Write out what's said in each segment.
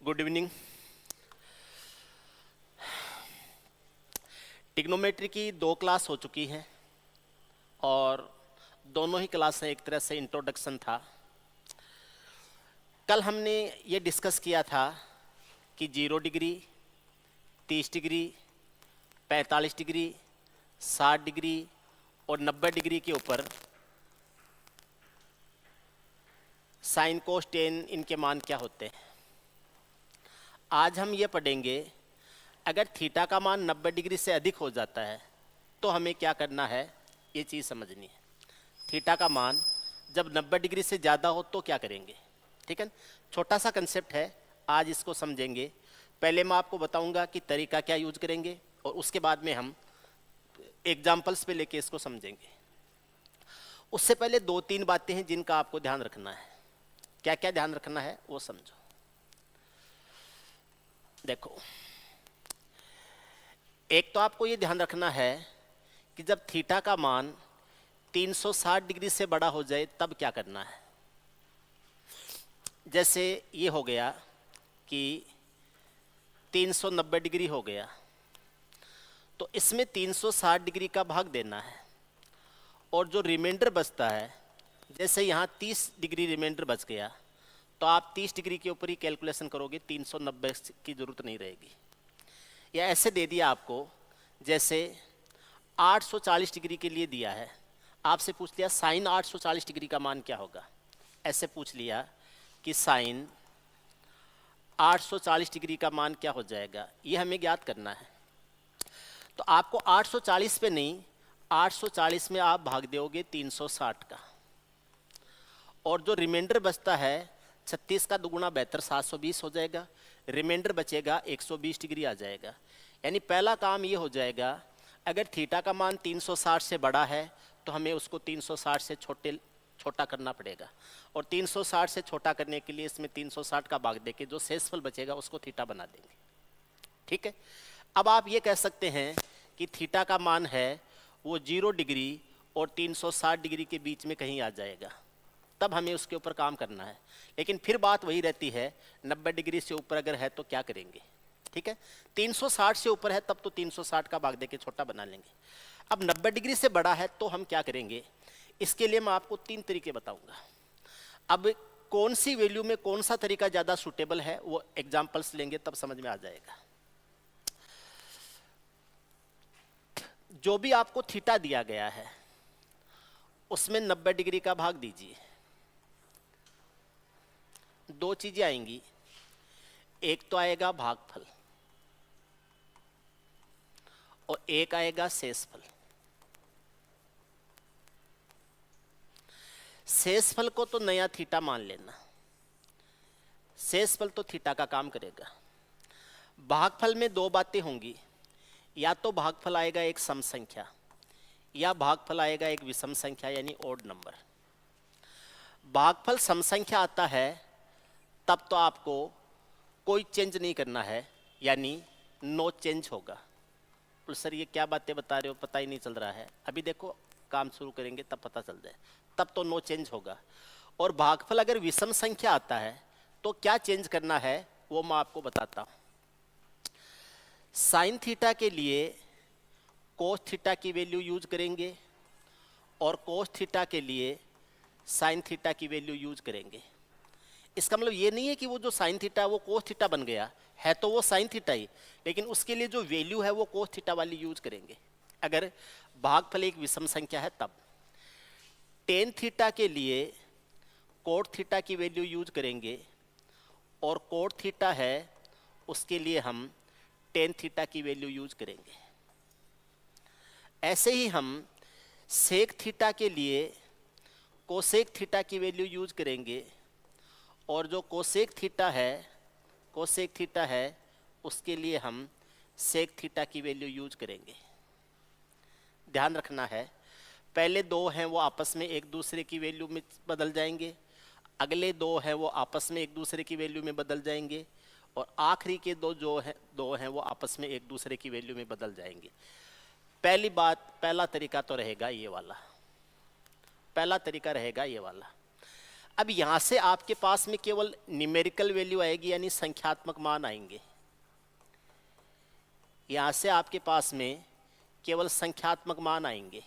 Good evening. Trigonometry की 2 class हो चुकी हैं और दोनों ही क्लास एक तरह से इंट्रोडक्शन था। कल हमने ये डिस्कस किया था कि 0 डिग्री, 30 डिग्री, 45 डिग्री, 60 डिग्री और 90 डिग्री के ऊपर साइन कोस टेन इनके मान क्या होते हैं। आज हम ये पढ़ेंगे अगर थीटा का मान 90 डिग्री से अधिक हो जाता है तो हमें क्या करना है, ये चीज़ समझनी है। थीटा का मान जब 90 डिग्री से ज़्यादा हो तो क्या करेंगे, ठीक है। छोटा सा कंसेप्ट है, आज इसको समझेंगे। पहले मैं आपको बताऊंगा कि तरीका क्या यूज करेंगे और उसके बाद में हम एग्जाम्पल्स पे लेके इसको समझेंगे। उससे पहले 2-3 बातें हैं जिनका आपको ध्यान रखना है। क्या क्या ध्यान रखना है वो समझो। देखो, एक तो आपको ये ध्यान रखना है कि जब थीटा का मान 360 डिग्री से बड़ा हो जाए तब क्या करना है। जैसे ये हो गया कि 390 डिग्री हो गया, तो इसमें 360 डिग्री का भाग देना है और जो रिमाइंडर बचता है, जैसे यहाँ 30 डिग्री रिमाइंडर बच गया तो आप 30 डिग्री के ऊपर ही कैलकुलेशन करोगे, 390 की ज़रूरत नहीं रहेगी। या ऐसे दे दिया आपको, जैसे 840 डिग्री के लिए दिया है, आपसे पूछ लिया साइन 840 डिग्री का मान क्या होगा। ऐसे पूछ लिया कि साइन 840 डिग्री का मान क्या हो जाएगा, ये हमें ज्ञात करना है। तो आपको 840 पे नहीं, 840 में आप भाग दोगे 360 का, और जो रिमाइंडर बचता है 36 का दुगुना 72, 720 हो जाएगा। रिमाइंडर बचेगा 120 डिग्री आ जाएगा। यानी पहला काम ये हो जाएगा, अगर थीटा का मान 360 से बड़ा है तो हमें उसको 360 से छोटा करना पड़ेगा, और 360 से छोटा करने के लिए इसमें 360 का भाग देके जो शेषफल बचेगा उसको थीटा बना देंगे, ठीक है। अब आप ये कह सकते हैं कि थीटा का मान है वो 0 डिग्री और 360 डिग्री के बीच में कहीं आ जाएगा, तब हमें उसके ऊपर काम करना है। लेकिन फिर बात वही रहती है, 90 डिग्री से ऊपर अगर है तो क्या करेंगे, ठीक है। 360 से ऊपर है तब तो 360 का भाग देके छोटा बना लेंगे। अब 90 डिग्री से बड़ा है तो हम क्या करेंगे, इसके लिए मैं आपको 3 तरीके बताऊंगा। अब कौन सी वैल्यू में कौन सा तरीका ज़्यादा सूटेबल है वो एग्जाम्पल्स लेंगे तब समझ में आ जाएगा। जो भी आपको थीटा दिया गया है उसमें 90 डिग्री का भाग दीजिए। 2 चीजें आएंगी, एक तो आएगा भागफल और एक आएगा शेषफल। शेषफल को तो नया थीटा मान लेना, शेषफल तो थीटा का काम करेगा। भागफल में 2 बातें होंगी, या तो भागफल आएगा एक सम संख्या या भागफल आएगा एक विषम संख्या यानी ओड नंबर। भागफल सम संख्या आता है तब तो आपको कोई चेंज नहीं करना है, यानी नो चेंज होगा। तो सर ये क्या बातें बता रहे हो, पता ही नहीं चल रहा है। अभी देखो काम शुरू करेंगे तब पता चल जाए, तब तो नो चेंज होगा। और भागफल अगर विषम संख्या आता है तो क्या चेंज करना है वो मैं आपको बताता हूँ। साइन थीटा के लिए कोस थीटा की वैल्यू यूज करेंगे और कोस थीटा के लिए साइन थीटा की वैल्यू यूज करेंगे। इसका मतलब ये नहीं है कि वो जो साइन थीटा वो कोस थीटा बन गया है, तो वो साइन थीटा ही, लेकिन उसके लिए जो वैल्यू है वो कोस थीटा वाली यूज करेंगे अगर भागफल एक विषम संख्या है तब। टेन थीटा के लिए कोट थीटा की वैल्यू यूज करेंगे और कोट थीटा है उसके लिए हम टेन थीटा की वैल्यू यूज करेंगे। ऐसे ही हम सेक थीटा के लिए कोसेक थीटा की वैल्यू यूज करेंगे और जो कोसेक थीटा है उसके लिए हम सेक थीटा की वैल्यू यूज करेंगे। ध्यान रखना है, पहले 2 हैं वो आपस में एक दूसरे की वैल्यू में बदल जाएंगे, अगले 2 हैं वो आपस में एक दूसरे की वैल्यू में बदल जाएंगे, और आखिरी के 2 हैं वो आपस में एक दूसरे की वैल्यू में बदल जाएंगे। पहला तरीका तो रहेगा ये वाला, पहला तरीका रहेगा ये वाला। अब यहां से आपके पास में केवल न्यूमेरिकल वैल्यू आएगी, यानी संख्यात्मक मान आएंगे। यहां से आपके पास में केवल संख्यात्मक मान आएंगे।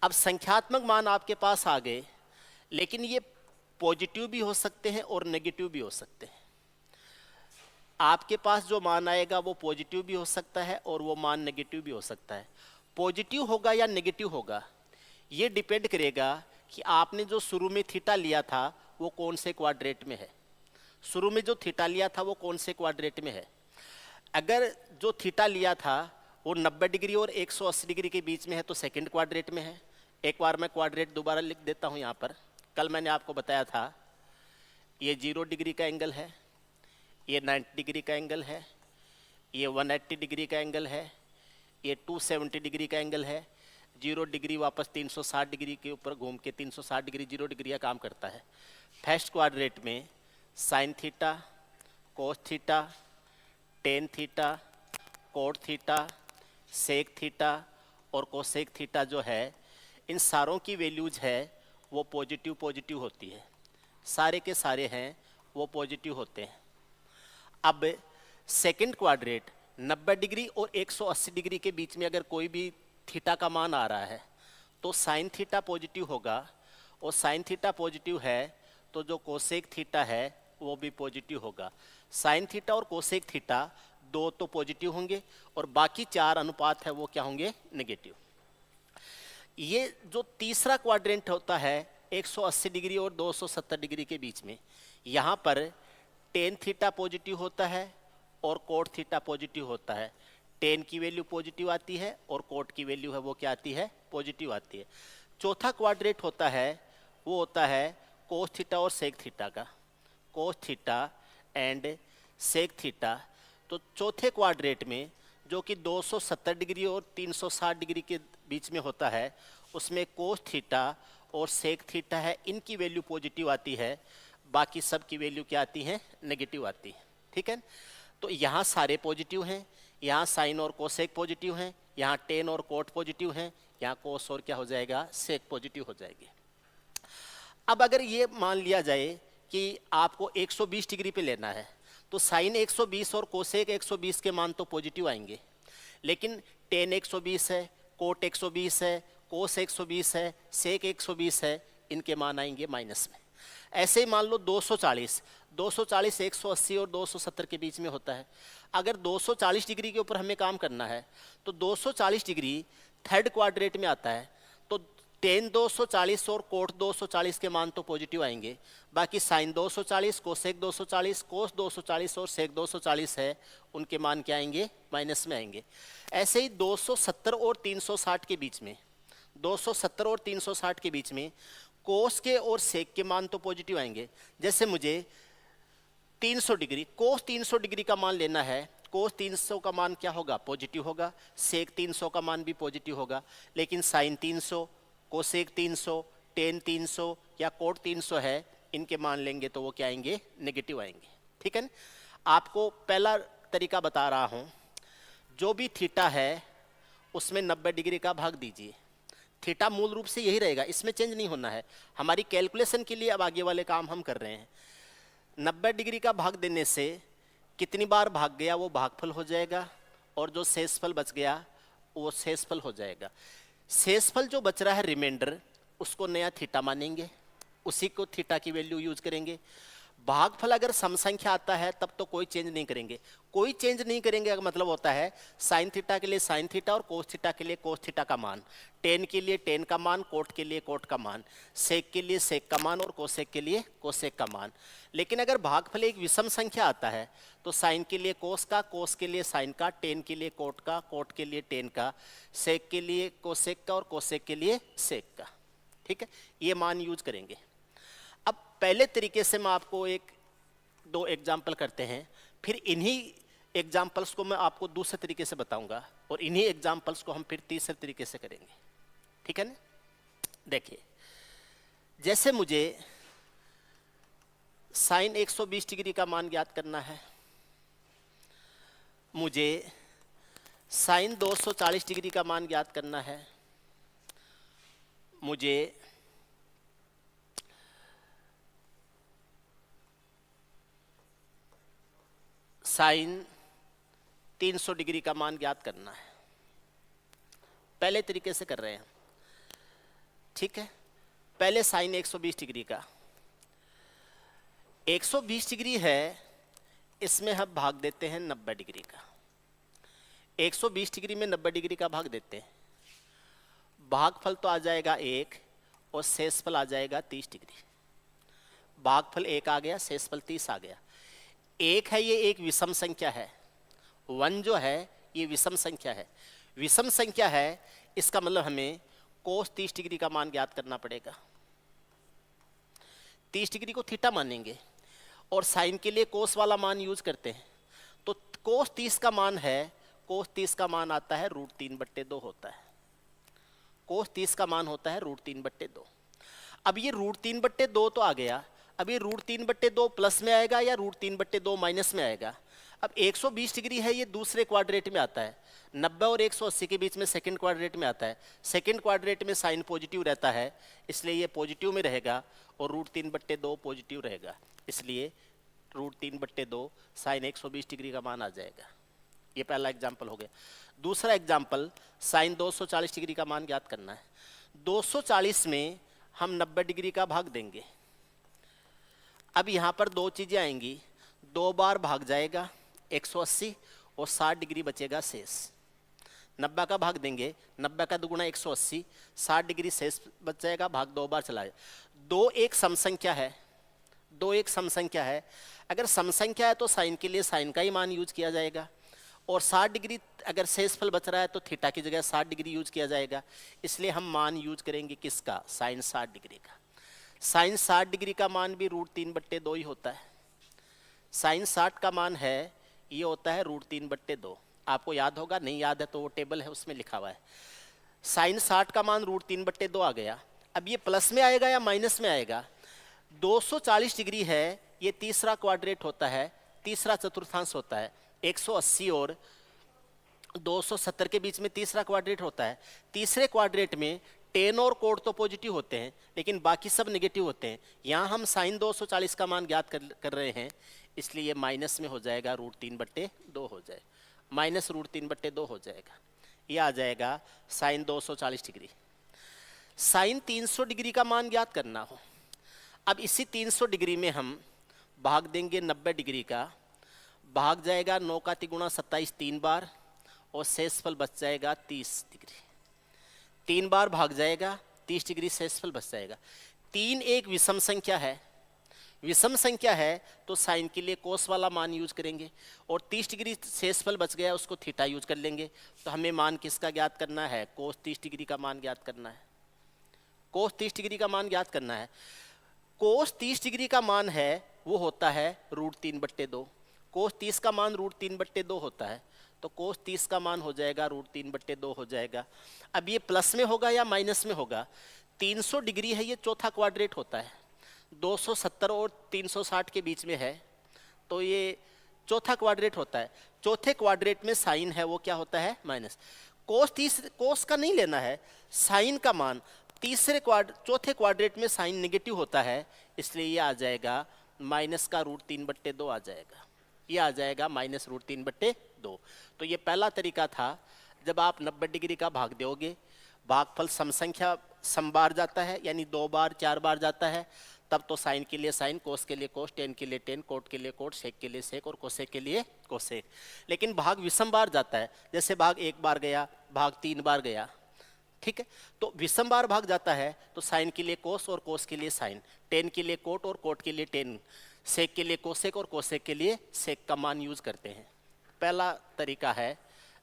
अब संख्यात्मक मान आपके पास आ गए, लेकिन ये पॉजिटिव भी हो सकते हैं और नेगेटिव भी हो सकते हैं। आपके पास जो मान आएगा वो पॉजिटिव भी हो सकता है और वो मान नेगेटिव भी हो सकता है। पॉजिटिव होगा या नेगेटिव होगा, ये डिपेंड करेगा कि आपने जो शुरू में थीटा लिया था वो कौन से क्वाड्रेट में है। शुरू में जो थीटा लिया था वो कौन से क्वाड्रेट में है। अगर जो थीटा लिया था वो 90 डिग्री और 180 डिग्री के बीच में है तो सेकंड क्वाड्रेट में है। एक बार मैं क्वाड्रेट दोबारा लिख देता हूँ यहाँ पर। कल मैंने आपको बताया था ये 0 डिग्री का एंगल है, ये 90 डिग्री का एंगल है, ये 180 डिग्री का एंगल है, ये 270 डिग्री का एंगल है। 0 डिग्री वापस 360 डिग्री के ऊपर घूम के 360 डिग्री 0 डिग्री का काम करता है। फर्स्ट क्वाड्रेट में sine theta, cos theta, tan theta, cot theta, sec theta और कोसेक थीटा जो है, इन सारों की वैल्यूज है वो पॉजिटिव पॉजिटिव होती है। सारे के सारे हैं वो पॉजिटिव होते हैं। अब सेकंड क्वाड्रेट 90 डिग्री और 180 डिग्री के बीच में अगर कोई भी थीटा का मान आ रहा है तो साइन थीटा पॉजिटिव होगा, और साइन थीटा पॉजिटिव है तो जो कोसेक थीटा है वो भी पॉजिटिव होगा। साइन थीटा और कोसेक थीटा दो तो पॉजिटिव होंगे और बाकी 4 अनुपात है वो क्या होंगे, नेगेटिव। ये जो तीसरा क्वाड्रेंट होता है 180 डिग्री और 270 डिग्री के बीच में, यहाँ पर टेन थीटा पॉजिटिव होता है और कोट थीटा पॉजिटिव होता है। टेन की वैल्यू पॉजिटिव आती है और कोट की वैल्यू है वो क्या आती है, पॉजिटिव आती है। चौथा क्वाड्रेंट होता है वो होता है कोस थीटा और सेक थीटा का, cos theta and sec theta. तो चौथे क्वाड्रेंट में जो कि 270 डिग्री और 360 डिग्री के बीच में होता है, उसमें कोस थीटा और सेक थीटा है, इनकी वैल्यू पॉजिटिव आती है, बाकी सब की वैल्यू क्या आती है, नेगेटिव आती है। ठीक है, तो यहाँ सारे पॉजिटिव हैं, यहाँ साइन और कोसेक पॉजिटिव हैं, यहाँ टेन और कोट पॉजिटिव हैं, यहाँ कोस और क्या हो जाएगा, सेक पॉजिटिव हो जाएगी। अब अगर ये मान लिया जाए कि आपको 120 डिग्री पे लेना है तो साइन 120 और कोसेक 120 के मान तो पॉजिटिव आएंगे, लेकिन टेन 120 है, कोट 120 है, कोस 120 है, सेक 120 है, इनके मान आएंगे माइनस में। ऐसे ही मान लो 240 180 और 270 के बीच में होता है। अगर 240 डिग्री के ऊपर हमें काम करना है तो 240 डिग्री थर्ड क्वाड्रेंट में आता है, तो टेन 240 और कोट 240 के मान तो पॉजिटिव आएंगे, बाकी साइन 240, कोसेक 240, कोस 240 और सेक 240 है, उनके मान क्या आएंगे, माइनस में आएंगे। ऐसे ही 270 और 360 के बीच में, 270 और 360 के बीच में कोस के और सेक के मान तो पॉजिटिव आएंगे। जैसे मुझे 300 डिग्री, कोस 300 डिग्री का मान लेना है, कोस 300 का मान क्या होगा, पॉजिटिव होगा, सेक 300 का मान भी पॉजिटिव होगा, लेकिन साइन 300, कोसेक 300, टेन 300 या कोट 300 है, इनके मान लेंगे तो वो क्या आएंगे, नेगेटिव आएंगे। ठीक है ना। आपको पहला तरीका बता रहा हूँ, जो भी थीटा है उसमें 90 डिग्री का भाग दीजिए। थीटा मूल रूप से यही रहेगा, इसमें चेंज नहीं होना है। हमारी कैलकुलेशन के लिए अब आगे वाले काम हम कर रहे हैं। 90 डिग्री का भाग देने से कितनी बार भाग गया वो भागफल हो जाएगा, और जो शेषफल बच गया वो शेषफल हो जाएगा। शेषफल जो बच रहा है रिमाइंडर, उसको नया थीटा मानेंगे, उसी को थीटा की वैल्यू यूज करेंगे। भागफल अगर सम संख्या आता है तब तो कोई चेंज नहीं करेंगे। कोई चेंज नहीं करेंगे का मतलब होता है साइन थीटा के लिए साइन थीटा और कोस थीटा के लिए कोस थीटा का मान, टेन के लिए टेन का मान, कोट के लिए कोट का मान, सेक के लिए सेक का मान और कोसेक के लिए कोसेक का मान। लेकिन अगर भागफल एक विषम संख्या आता है तो साइन के लिए कोस का, कोस के लिए साइन का, टेन के लिए कोट का, कोट के लिए टेन का, सेक के लिए कोसेक का और कोसेक के लिए सेक का। ठीक है, ये मान यूज करेंगे। अब पहले तरीके से मैं आपको एक दो एग्जाम्पल करते हैं, फिर इन्हीं एग्जाम्पल्स को मैं आपको दूसरे तरीके से बताऊंगा और इन्हीं एग्जाम्पल्स को हम फिर तीसरे तरीके से करेंगे। ठीक है ना। देखिए, जैसे मुझे साइन 120 डिग्री का मान ज्ञात करना है, मुझे साइन 240 डिग्री का मान ज्ञात करना है, मुझे साइन 300 डिग्री का मान ज्ञात करना है। पहले तरीके से कर रहे हैं, ठीक है। पहले साइन 120 डिग्री का, 120 डिग्री है, इसमें हम भाग देते हैं 90 डिग्री का। 120 डिग्री में 90 डिग्री का भाग देते हैं, भागफल तो आ जाएगा 1 और शेषफल आ जाएगा 30 डिग्री। भागफल 1 आ गया, शेषफल 30 आ गया। 1 है, ये एक विषम संख्या है। 1 जो है ये विषम संख्या है। विषम संख्या है, इसका मतलब हमें कोस 30 डिग्री का मान ज्ञात करना पड़ेगा। 30 डिग्री को थीटा मानेंगे और साइन के लिए कोस वाला मान यूज करते हैं। तो कोस 30 का मान है, कोस 30 का मान आता है √3/2 होता है। कोस 30 का मान होता है √3/2। अब ये √3/2 तो आ गया। अब ये √3/2 प्लस में आएगा या √3/2 माइनस में आएगा। अब 120 डिग्री है, ये दूसरे क्वाड्रेट में आता है। 90 और 180 के बीच में सेकंड क्वाड्रेट में आता है। सेकंड क्वाड्रेट में साइन पॉजिटिव रहता है, इसलिए ये पॉजिटिव में रहेगा और √3/2 पॉजिटिव रहेगा, इसलिए √3/2 साइन 120 डिग्री का मान आ जाएगा। ये पहला एग्जाम्पल हो गया। दूसरा एग्जाम्पल, साइन 240 डिग्री का मान ज्ञात करना है। 240 में हम 90 डिग्री का भाग देंगे। अब यहाँ पर दो चीजें आएंगी, 2 बार भाग जाएगा 180 और 60 डिग्री बचेगा शेष। 90 का भाग देंगे, 90 का दुगुना 180, 60 डिग्री शेष बच जाएगा, भाग 2 बार चला जाए। 2 एक सम संख्या है, 2 एक सम संख्या है। अगर सम संख्या है तो साइन के लिए साइन का ही मान यूज किया जाएगा, और 60 डिग्री अगर शेषफल बच रहा है तो थीटा की जगह 60 डिग्री यूज किया जाएगा। इसलिए हम मान यूज करेंगे किसका, साइन 60 डिग्री का। साइन 60 डिग्री का मान भी √3/2 ही होता है। साइन 60 का मान है, ये होता है √3/2। आपको याद होगा, नहीं याद है तो वो टेबल है उसमें लिखा हुआ है। साइन 60 का मान √3/2 आ गया। अब ये प्लस में आएगा या माइनस में आएगा। 240 डिग्री है, ये तीसरा क्वाड्रेट होता है, तीसरा चतुर्थांश होता है। 180 और 270 के बीच में तीसरा क्वाड्रेट होता है। तीसरे क्वाड्रेट में टेन और कोड तो पॉजिटिव होते हैं, लेकिन बाकी सब नेगेटिव होते हैं। यहाँ हम साइन 240 का मान ज्ञात कर रहे हैं, इसलिए ये माइनस में हो जाएगा, √3/2 हो जाए, माइनस √3/2 हो जाएगा। ये आ जाएगा साइन 240 डिग्री। साइन 300 डिग्री का मान ज्ञात करना हो, अब इसी 300 डिग्री में हम भाग देंगे 90 डिग्री का, भाग जाएगा 9 का 3 × 27 3 बार, और शेषफल बच जाएगा 30 डिग्री। 3 बार भाग जाएगा, 30 डिग्री शेषफल बच जाएगा। 3 एक विषम संख्या है, विषम संख्या है तो साइन के लिए कोस वाला मान यूज करेंगे, और 30 डिग्री शेषफल बच गया उसको थीटा यूज कर लेंगे। तो हमें मान किसका ज्ञात करना है, कोस 30 डिग्री का मान ज्ञात करना है। कोस 30 डिग्री का मान ज्ञात करना है। कोस 30 डिग्री का मान है वो होता है √3/2। कोस 30 का मान √3/2 होता है, तो कोस 30 का मान हो जाएगा √3/2 हो जाएगा। अब ये प्लस में होगा या माइनस में होगा। 300 डिग्री है, ये चौथा क्वाड्रेट होता है। 270 और 360 के बीच में है, तो ये चौथा क्वाड्रेट होता है। चौथे क्वाड्रेट में साइन है वो क्या होता है, माइनस। कोस का नहीं लेना है, साइन का मान। चौथे क्वाड्रेट में साइन नेगेटिव होता है, इसलिए ये आ जाएगा माइनस का √3/2 आ जाएगा। ये आ जाएगा माइनस √3/2। तो ये पहला तरीका था, जब आप 90 डिग्री का भाग दोगे, भागफल सम संख्या सम बार जाता है, यानी 2 बार 4 बार जाता है, तब तो साइन के लिए साइन, कोस के लिए कोस, टेन के लिए टेन, कोट के लिए कोट, सेक के लिए सेक और कोसेक के लिए कोसेक। लेकिन भाग विषम बार जाता है, जैसे भाग 1 बार गया, भाग 3 बार गया, ठीक है। तो विषम बार भाग जाता है तो साइन के लिए कोस और कोस के लिए साइन, टेन के लिए कोट और कोट के लिए टेन, सेक के लिए कोसेक और कोसेक के लिए सेक का मान यूज करते हैं। पहला तरीका है,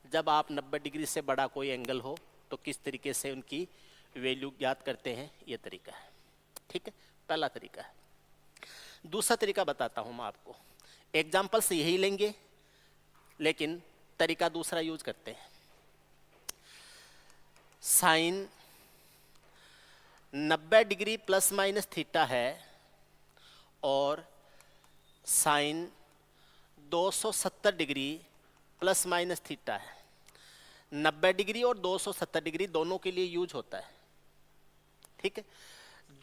जब आप 90 डिग्री से बड़ा कोई एंगल हो तो किस तरीके से उनकी वैल्यू ज्ञात करते हैं, ये तरीका है, ठीक है। पहला तरीका है। दूसरा तरीका बताता हूं मैं आपको, एग्जाम्पल से यही लेंगे लेकिन तरीका दूसरा यूज करते हैं। Sine 90 degree plus minus theta है और sine 270 degree plus minus theta है। 90 डिग्री और 270 डिग्री दोनों के लिए यूज होता है, ठीक है।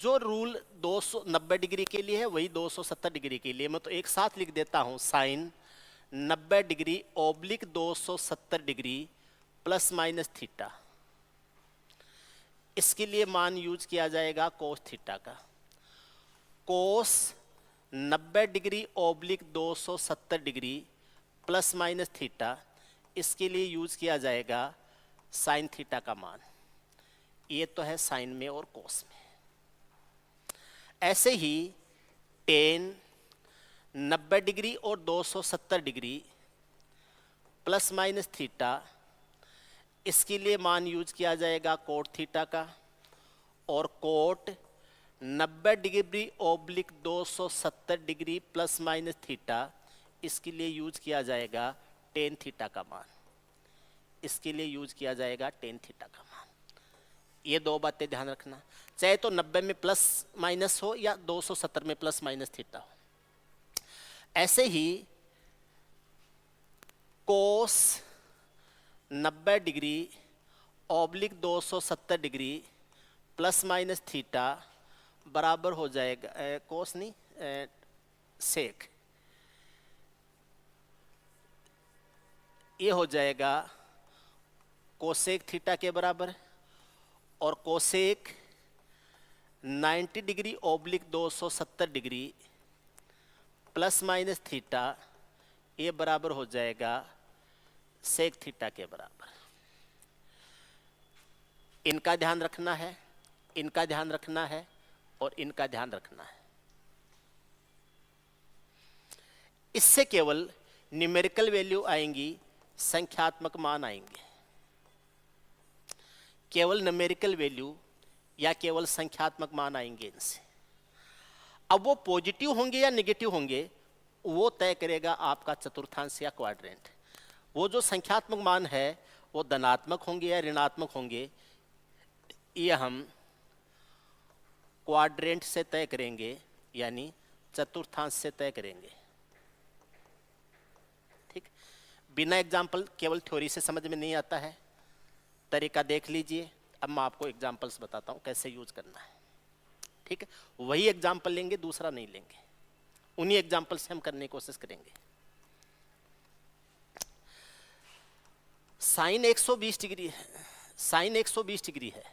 जो रूल 290 डिग्री के लिए है वही 270 डिग्री के लिए। मैं तो एक साथ लिख देता हूं, sine 90 degree oblique 270 degree plus minus theta, इसके लिए मान यूज किया जाएगा कोस थीटा का। Cos 90 degree oblique 270 degree plus minus theta, इसके लिए यूज किया जाएगा साइन थीटा का मान। ये तो है साइन में और कोस में। ऐसे ही टेन 90 डिग्री और 270 डिग्री प्लस माइनस थीटा, इसके लिए मान यूज किया जाएगा कोट थीटा का। और cot 90 degree oblique 270 degree plus minus theta, इसके लिए यूज किया जाएगा टेन थीटा का मान। इसके लिए यूज किया जाएगा टेन थीटा का मान। ये दो बातें ध्यान रखना, चाहे तो 90 में प्लस माइनस हो या 270 में प्लस माइनस थीटा हो। ऐसे ही कोस 90 degree oblique 270 degree plus minus theta बराबर हो जाएगा कोस नहीं सेक, ये हो जाएगा कोसेक थीटा के बराबर। और cosec 90 degree oblique 270 degree plus minus theta, ये बराबर हो जाएगा सेक थीटा के बराबर। इनका ध्यान रखना है, इनका ध्यान रखना है और इनका ध्यान रखना है। इससे केवल न्यूमेरिकल वैल्यू आएंगी, संख्यात्मक मान आएंगे। केवल न्यूमेरिकल वैल्यू या केवल संख्यात्मक मान आएंगे इनसे। अब वो पॉजिटिव होंगे या नेगेटिव होंगे, वो तय करेगा आपका चतुर्थांश या क्वाड्रेंट। वो जो संख्यात्मक मान है वो धनात्मक होंगे या ऋणात्मक होंगे, ये हम क्वाड्रेंट से तय करेंगे, यानी चतुर्थांश से तय करेंगे। ठीक, बिना एग्जाम्पल केवल थ्योरी से समझ में नहीं आता है। तरीका देख लीजिए, अब मैं आपको एग्जाम्पल्स बताता हूँ कैसे यूज करना है। ठीक है, वही एग्जाम्पल लेंगे, दूसरा नहीं लेंगे। उन्हीं एग्जाम्पल से हम करने की कोशिश करेंगे। साइन 120 डिग्री है, साइन 120 डिग्री है।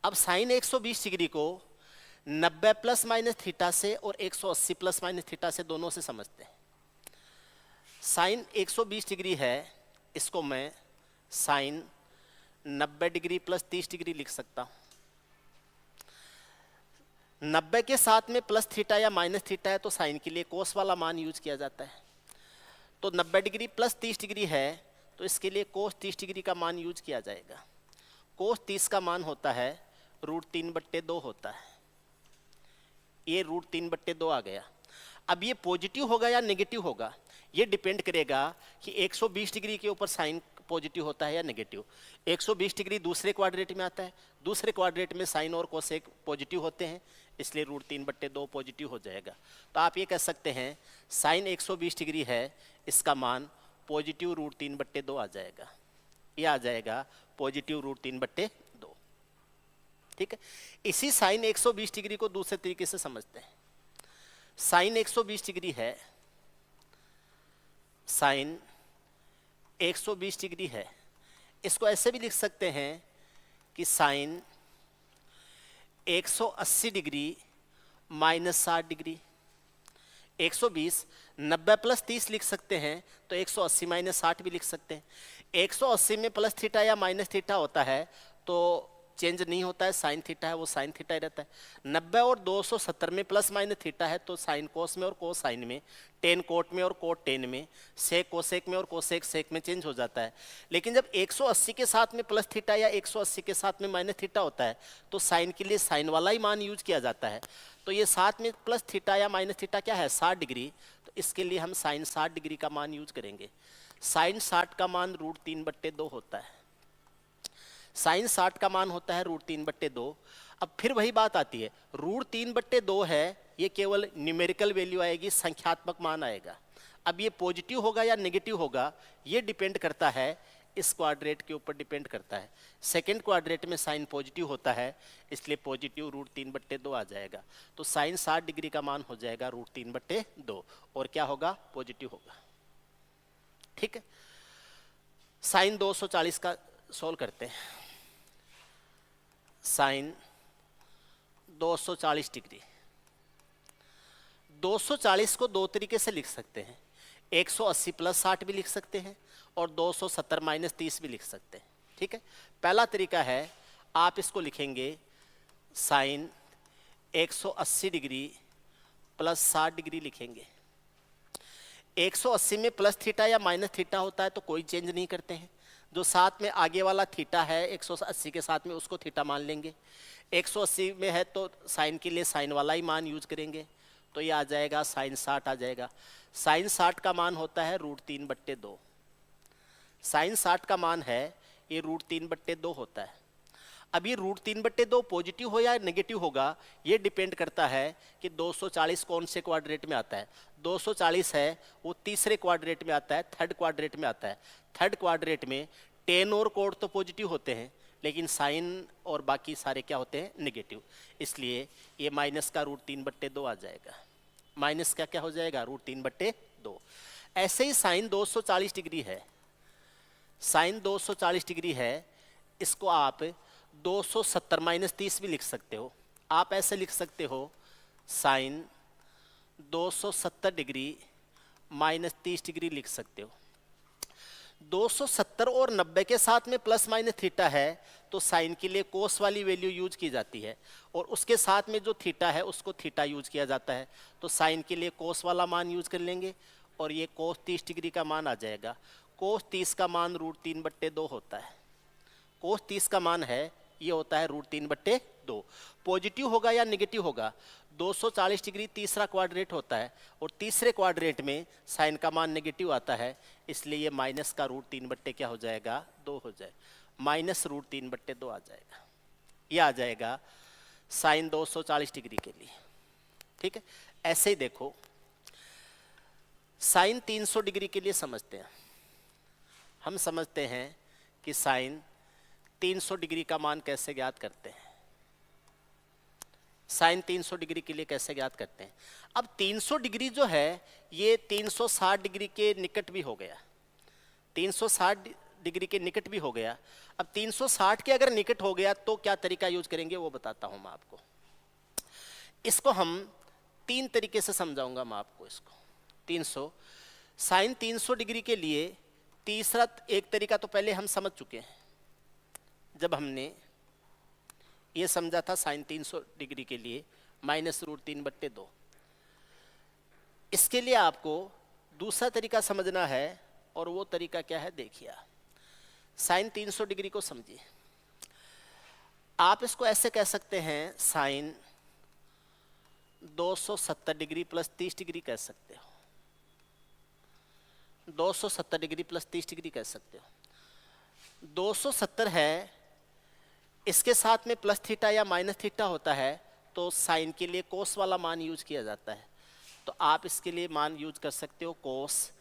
अब साइन 120 डिग्री को 90 प्लस माइनस थीटा से और 180 प्लस माइनस थीटा से दोनों से समझते हैं। साइन 120 डिग्री है, इसको मैं साइन 90 डिग्री प्लस 30 डिग्री लिख सकता हूं। 90 के साथ में प्लस थीटा या माइनस थीटा है तो साइन के लिए कोस वाला मान यूज किया जाता है। तो 90 डिग्री प्लस 30 डिग्री है तो इसके लिए कोस 30 डिग्री का मान यूज किया जाएगा। कोस 30 का मान होता है √3/2 होता है। ये √3/2 आ गया। अब ये पॉजिटिव होगा या नेगेटिव होगा, ये डिपेंड करेगा कि 120 डिग्री के ऊपर साइन पॉजिटिव होता है या नेगेटिव। 120 डिग्री दूसरे क्वाड्रेंट में आता है, दूसरे क्वाड्रेंट में साइन और कोसेक पॉजिटिव होते हैं, इसलिए √3/2 पॉजिटिव हो जाएगा। तो आप ये कह सकते हैं साइन 120 डिग्री है, इसका मान पॉजिटिव √3/2 आ जाएगा। ये आ जाएगा पॉजिटिव √3/2। ठीक है, इसी साइन 120 डिग्री को दूसरे तरीके से समझते हैं। साइन 120 डिग्री है, साइन 120 डिग्री है, इसको ऐसे भी लिख सकते हैं कि sine 180 degree minus 60 degree. 120 90 plus 30 लिख सकते हैं तो 180 माइनस 60 भी लिख सकते हैं। 180 में प्लस थीटा या माइनस थीटा होता है तो चेंज नहीं होता है, साइन थीटा है वो साइन थीटा ही रहता है। 90 और 270 में प्लस माइनस थीटा है तो साइन कोस में और कोस साइन में, टेन कोट में और कोट टेन में, सेक कोसेक में और कोसेक सेक में चेंज हो जाता है। लेकिन जब 180 के साथ में प्लस थीटा या 180 के साथ में माइनस थीटा होता है तो साइन के लिए साइन वाला ही मान यूज किया जाता है। तो ये साथ में प्लस थीटा या माइनस थीटा क्या है, 60 डिग्री, तो इसके लिए हम साइन 60 डिग्री का मान यूज करेंगे। साइन 60 का मान √3/2 होता है। साइन 60 का मान होता है √3/2। अब फिर वही बात आती है, √3/2 है, ये केवल न्यूमेरिकल वैल्यू आएगी, संख्यात्मक मान आएगा। अब ये पॉजिटिव होगा या नेगेटिव होगा ये डिपेंड करता है इस क्वाड्रेट के ऊपर डिपेंड करता है। सेकेंड क्वाड्रेट में साइन पॉजिटिव होता है, इसलिए पॉजिटिव √3/2 आ जाएगा। तो साइन 60 डिग्री का मान हो जाएगा √3/2 और क्या होगा, पॉजिटिव होगा। ठीक है, साइन 240 का सोल्व करते हैं। साइन 240 डिग्री, 240 को दो तरीके से लिख सकते हैं, 180 + 60 भी लिख सकते हैं और 270 - 30 भी लिख सकते हैं। ठीक है, पहला तरीका है, आप इसको लिखेंगे साइन 180 डिग्री + 60 डिग्री लिखेंगे। 180 में प्लस थीटा या माइनस थीटा होता है तो कोई चेंज नहीं करते हैं। जो साथ में आगे वाला थीटा है 180 के साथ में, उसको थीटा मान लेंगे। 180 में है तो साइन के लिए साइन वाला ही मान यूज करेंगे, तो ये आ जाएगा साइन 60 आ जाएगा। साइन 60 का मान होता है √3/2। साइन 60 का मान है ये √3/2 होता है। अब ये √3/2 पॉजिटिव हो या नेगेटिव होगा, ये डिपेंड करता है कि 240 कौन से क्वाड्रेट में आता है। 240 है वो तीसरे क्वाड्रेट में आता है, थर्ड क्वाड्रेट में आता है। थर्ड क्वाड्रेट में टेन और कोड तो पॉजिटिव होते हैं, लेकिन साइन और बाकी सारे क्या होते हैं, नेगेटिव। इसलिए ये माइनस का √3/2 आ जाएगा। माइनस का क्या हो जाएगा, √3/2। ऐसे ही साइन 240 डिग्री है, साइन 240 डिग्री है, इसको आप 270 - 30 भी लिख सकते हो। आप ऐसे लिख सकते हो साइन 270 डिग्री -30 डिग्री लिख सकते हो। 270 और 90 के साथ में प्लस माइनस थीटा है तो साइन के लिए कोस वाली वैल्यू यूज की जाती है, और उसके साथ में जो थीटा है उसको थीटा यूज किया जाता है। तो साइन के लिए कोस वाला मान यूज कर लेंगे और ये कोस 30 डिग्री का मान आ जाएगा। कोस 30 का मान √3/2 होता है। कोस 30 का मान है ये होता है √3/2। पॉजिटिव होगा या नेगेटिव होगा, 240 डिग्री तीसरा क्वाड्रेट होता है और तीसरे क्वाड्रेट में साइन का मान नेगेटिव आता है, इसलिए ये माइनस का √3/2 क्या हो जाएगा, 2 हो जाए, माइनस √3/2 आ जाएगा। ये आ जाएगा साइन 240 डिग्री के लिए। ठीक है, ऐसे ही देखो साइन 300 डिग्री के लिए समझते हैं। हम समझते हैं कि साइन 300 डिग्री का मान कैसे ज्ञात करते हैं। साइन 300 डिग्री के लिए कैसे ज्ञात करते हैं। अब 300 डिग्री जो है ये 360 डिग्री के निकट भी हो गया, 360 डिग्री के निकट भी हो गया। अब 360 के अगर निकट हो गया तो क्या तरीका यूज करेंगे वो बताता हूं मैं आपको। इसको हम 3 तरीके से समझाऊंगा मैं आपको। इसको 300 साइन 300 डिग्री के लिए तीसरा एक तरीका तो पहले हम समझ चुके हैं, जब हमने ये समझा था साइन 300 डिग्री के लिए माइनस √3/2। इसके लिए आपको दूसरा तरीका समझना है, और वो तरीका क्या है देखिए। साइन 300 डिग्री को समझिए। आप इसको ऐसे कह सकते हैं, साइन 270 डिग्री + 30 डिग्री कह सकते हो, 270 डिग्री + 30 डिग्री कह सकते हो। 270 है, इसके साथ में प्लस थीटा या माइनस थीटा होता है तो साइन के लिए कोस वाला मान यूज किया जाता है। तो आप इसके लिए मान यूज कर सकते हो, कोस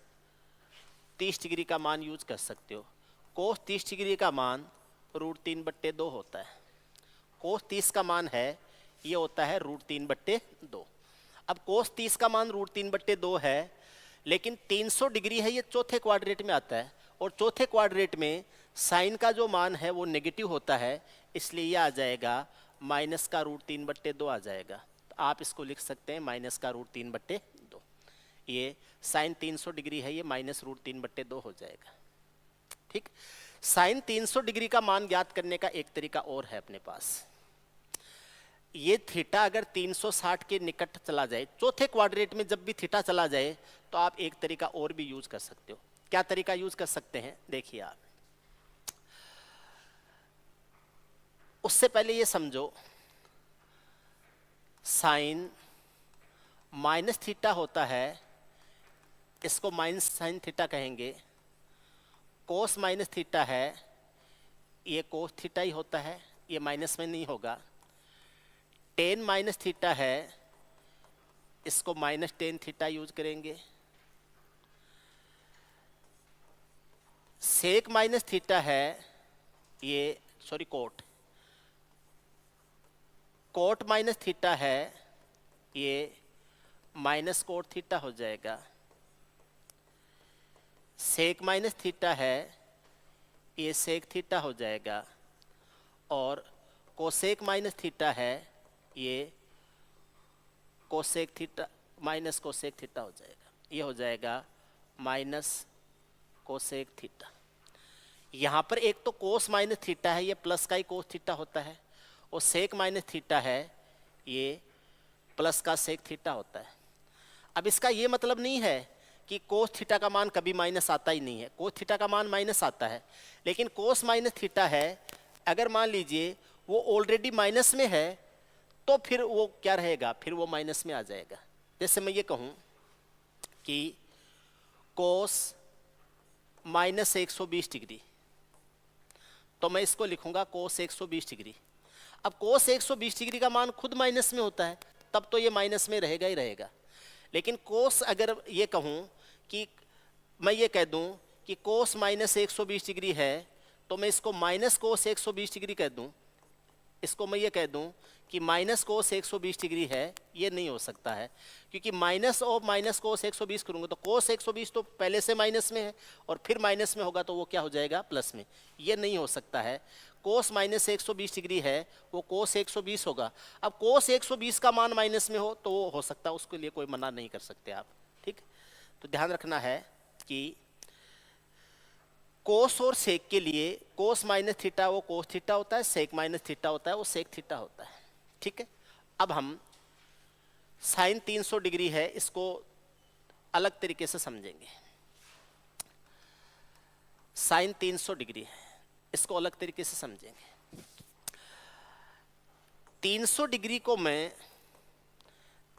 30 डिग्री का मान यूज कर सकते हो। कोस 30 डिग्री का मान √3/2 होता है। कोस 30 का मान है ये होता है √3/2। अब कोस 30 का मान √3/2 है, लेकिन 300 डिग्री है ये चौथे क्वाड्रेट में आता है, और चौथे क्वाड्रेट में साइन का जो मान है वो नेगेटिव होता है, इसलिए ये आ जाएगा माइनस का √3/2 आ जाएगा। तो आप इसको लिख सकते हैं माइनस का √3/2। ये साइन 300 डिग्री है, ये माइनस √3/2 हो जाएगा। ठीक, साइन 300 डिग्री का मान ज्ञात करने का एक तरीका और है अपने पास। ये थीटा अगर 360 के निकट चला जाए, चौथे क्वाड्रेट में जब भी थीटा चला जाए, तो आप एक तरीका और भी यूज कर सकते हो। क्या तरीका यूज कर सकते हैं देखिए आप। उससे पहले ये समझो, साइन माइनस थीटा होता है, इसको माइनस साइन थीटा कहेंगे। कोस माइनस थीटा है, ये कोस थीटा ही होता है, ये माइनस में नहीं होगा। टेन माइनस थीटा है, इसको माइनस टेन थीटा यूज करेंगे। सेक माइनस थीटा है ये, सॉरी कोट माइनस थीटा है ये माइनस कोट थीटा हो जाएगा। सेक माइनस थीटा है ये सेक थीटा हो जाएगा। और कोसेक माइनस थीटा है ये cosec theta minus cosec theta हो जाएगा। ये हो जाएगा माइनस कोसेक थीटा। यहाँ पर एक तो कोस माइनस थीटा है, ये प्लस का ही कोस थीटा होता है, और सेक माइनस थीटा है ये प्लस का सेक थीटा होता है। अब इसका ये मतलब नहीं है कि कोस थीटा का मान कभी माइनस आता ही नहीं है, कोस थीटा का मान माइनस आता है, लेकिन कोस माइनस थीटा है अगर मान लीजिए वो ऑलरेडी माइनस में है तो फिर वो क्या रहेगा, फिर वो माइनस में आ जाएगा। जैसे मैं ये कहूँ कि कोस माइनस 120 डिग्री, तो मैं इसको लिखूंगा कोस 120 डिग्री। अब कोस 120 डिग्री का मान खुद माइनस में होता है, तब तो ये माइनस में रहेगा ही रहेगा। लेकिन कोस अगर ये कहूँ कि मैं ये कह दूँ कि कोस माइनस 120 डिग्री है, तो मैं इसको माइनस कोस 120 डिग्री कह दूँ, इसको मैं ये कह दूँ कि माइनस कोस 120 डिग्री है, ये नहीं हो सकता है, क्योंकि माइनस और माइनस कोस 120 करूँगा तो कोस 120 तो पहले से माइनस में है और फिर माइनस में होगा तो वो क्या हो जाएगा, प्लस में। ये नहीं हो सकता है। कोस माइनस 120 डिग्री है वो कोस 120 होगा। अब कोस 120 का मान माइनस में हो तो वो हो सकता है, उसके लिए कोई मना नहीं कर सकते आप। ठीक, तो ध्यान रखना है कि कोस और सेक के लिए कोस माइनस थीटा वो कोस थीटा होता है, सेक माइनस थीटा होता है वो सेक थीटा होता है। ठीक है, अब हम साइन 300 डिग्री है इसको अलग तरीके से समझेंगे। साइन 300 डिग्री है इसको अलग तरीके से समझेंगे। 300 डिग्री को मैं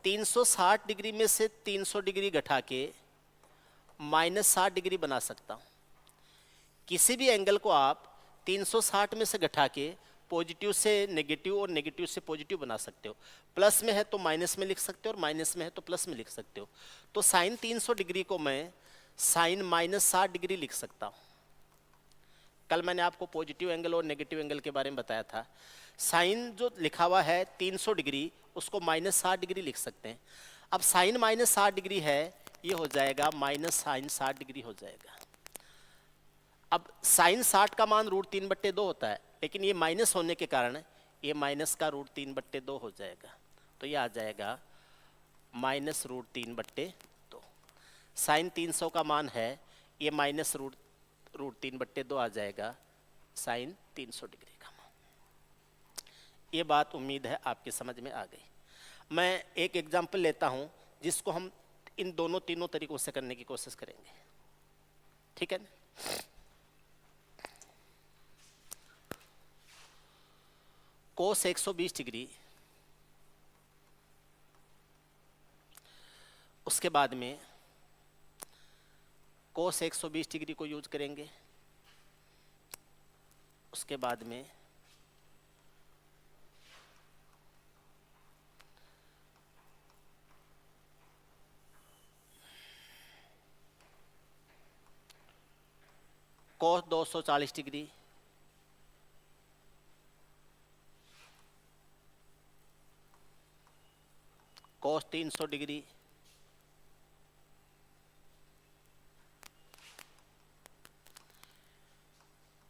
360 डिग्री में से 300 डिग्री घटा के माइनस 60 डिग्री बना सकता हूं। किसी भी एंगल को आप 360 में से घटा के पॉजिटिव से नेगेटिव और नेगेटिव से पॉजिटिव बना सकते हो। प्लस में है तो माइनस में लिख सकते हो और माइनस में है तो प्लस में लिख सकते हो। तो साइन 300 डिग्री को मैं साइन माइनस 60 डिग्री लिख सकता हूँ। कल मैंने आपको पॉजिटिव एंगल और नेगेटिव एंगल के बारे में बताया था। साइन जो लिखा हुआ है 300 डिग्री उसको माइनस 60 डिग्री लिख सकते हैं। अब साइन माइनस 60 डिग्री है, ये हो जाएगा माइनस साइन 60 डिग्री हो जाएगा। अब साइन 60 का मान √3/2 होता है, लेकिन ये माइनस होने के कारण ये माइनस का √3/2 हो जाएगा। तो ये आ जाएगा माइनस √3/2। साइन 300 का मान है ये माइनस √3/2 आ जाएगा साइन 300 डिग्री का मान। ये बात उम्मीद है आपके समझ में आ गई। मैं एक एग्जाम्पल लेता हूं जिसको हम इन दोनों तीनों तरीकों से करने की कोशिश करेंगे। ठीक है ना? कोस 120 डिग्री, उसके बाद में कोस 120 डिग्री को यूज करेंगे, उसके बाद में कोस 240 डिग्री, कोस 300 degree,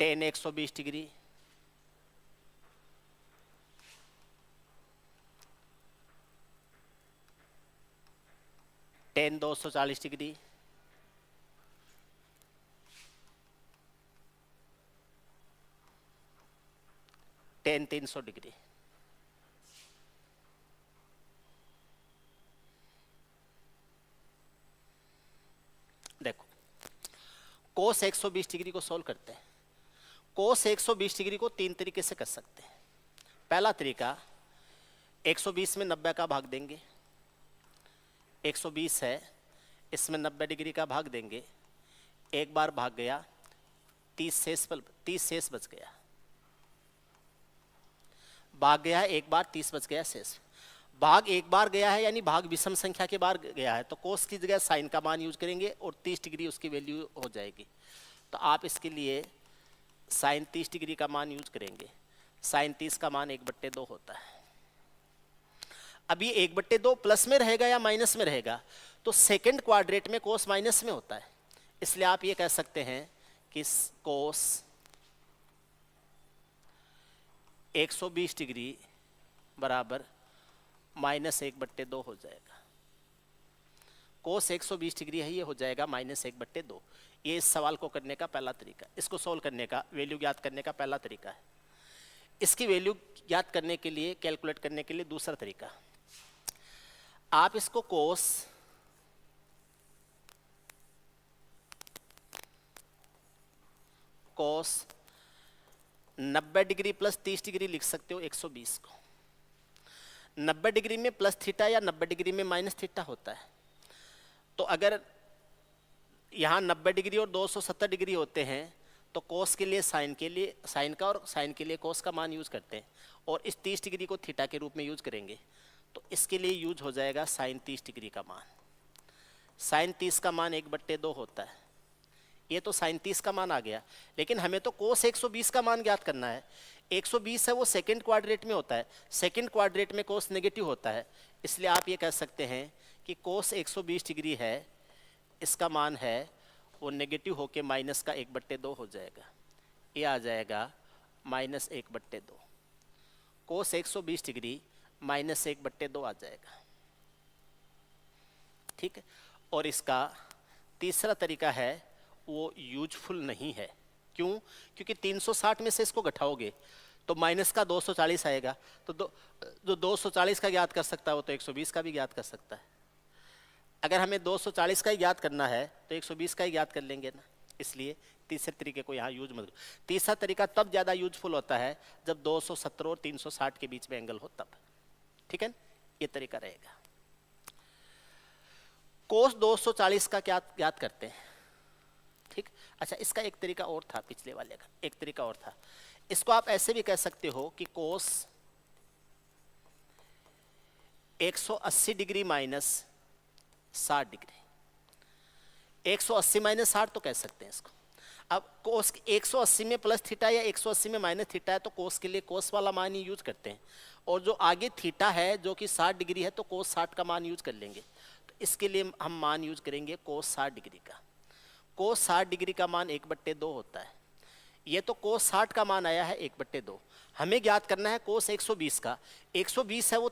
ten 120 degree, ten 240 degree, ten 300 degree. देखो कोस 120 डिग्री को सोल्व करते हैं। कोस 120 डिग्री को तीन तरीके से कर सकते हैं। पहला तरीका 120 में 90 का भाग देंगे, 120 है इसमें 90 डिग्री का भाग देंगे, एक बार भाग गया 30 शेष बच गया, भाग गया है एक बार 30 बच गया शेष। भाग एक बार गया है यानी भाग विषम संख्या के बार गया है, तो कोस की जगह साइन का मान यूज करेंगे और 30 डिग्री उसकी वैल्यू हो जाएगी। तो आप इसके लिए साइन 30 डिग्री का मान यूज करेंगे। साइन 30 का मान 1/2 होता है। अब ये 1/2 प्लस में रहेगा या माइनस में रहेगा? तो सेकंड क्वाड्रेट में कोस माइनस में होता है, इसलिए आप ये कह सकते हैं कि कोस 120 डिग्री बराबर -1/2 हो जाएगा। कोस 120 डिग्री है, ये हो जाएगा -1/2। ये इस सवाल को करने का पहला तरीका, इसको सोल्व करने का, वैल्यू ज्ञात करने का पहला तरीका है। इसकी वैल्यू ज्ञात करने के लिए, कैलकुलेट करने के लिए दूसरा तरीका, आप इसको कोस 90 डिग्री प्लस 30 डिग्री लिख सकते हो 120 को। 90 डिग्री में प्लस थीटा या 90 डिग्री में माइनस थीटा होता है। तो अगर यहाँ 90 डिग्री और 270 डिग्री होते हैं तो कोस के लिए साइन का और साइन के लिए कोस का मान यूज करते हैं, और इस 30 डिग्री को थीटा के रूप में यूज करेंगे। तो इसके लिए यूज हो जाएगा साइन 30 डिग्री का मान। साइन 30 का मान 1/2 होता है। ये तो साइन 30 का मान आ गया, लेकिन हमें तो कोस 120 का मान ज्ञात करना है। 120 है वो सेकंड क्वाड्रेट में होता है, सेकंड क्वाड्रेट में कोस नेगेटिव होता है, इसलिए आप ये कह सकते हैं कि कोस 120 डिग्री है, इसका मान है वो नेगेटिव होके माइनस का 1/2 हो जाएगा। ये आ जाएगा -1/2। कोस 120 डिग्री -1/2 आ जाएगा। ठीक है। और इसका तीसरा तरीका है, वो यूजफुल नहीं है। क्यों? क्योंकि 360 में से इसको घटाओगे तो माइनस का 240 आएगा। तो जो 240 का ज्ञात कर सकता है वो तो 120 का भी ज्ञात कर सकता है। अगर हमें 240 का ही ज्ञात करना है तो 120 का ही ज्ञात कर लेंगे ना, इसलिए तीसरे तरीके को यहाँ यूज मत करो। तीसरा तरीका तब ज़्यादा यूजफुल होता है जब 270 और 360 के बीच में एंगल हो तब। ठीक है, ये तरीका रहेगा। कोस 240 का क्या ज्ञात करते हैं? ठीक। अच्छा, इसका एक तरीका और था, पिछले वाले का एक तरीका और था। इसको आप ऐसे भी कह सकते हो कि कोस 180 डिग्री माइनस 60 डिग्री। 180 माइनस 60 तो कह सकते हैं इसको। अब कोस 180 में प्लस थीटा या 180 में माइनस थीटा है तो कोस के लिए कोस वाला मान ही यूज करते हैं, और जो आगे थीटा है जो कि 60 डिग्री है तो कोस 60 का मान यूज कर लेंगे। तो इसके लिए हम मान यूज करेंगे कोस 60 डिग्री का। कोस 60 डिग्री का मान 1/2 होता है। ये तो कोस 60 का मान आया है 1/2। हमें ज्ञात करना है कोस 120 का। 120 है वो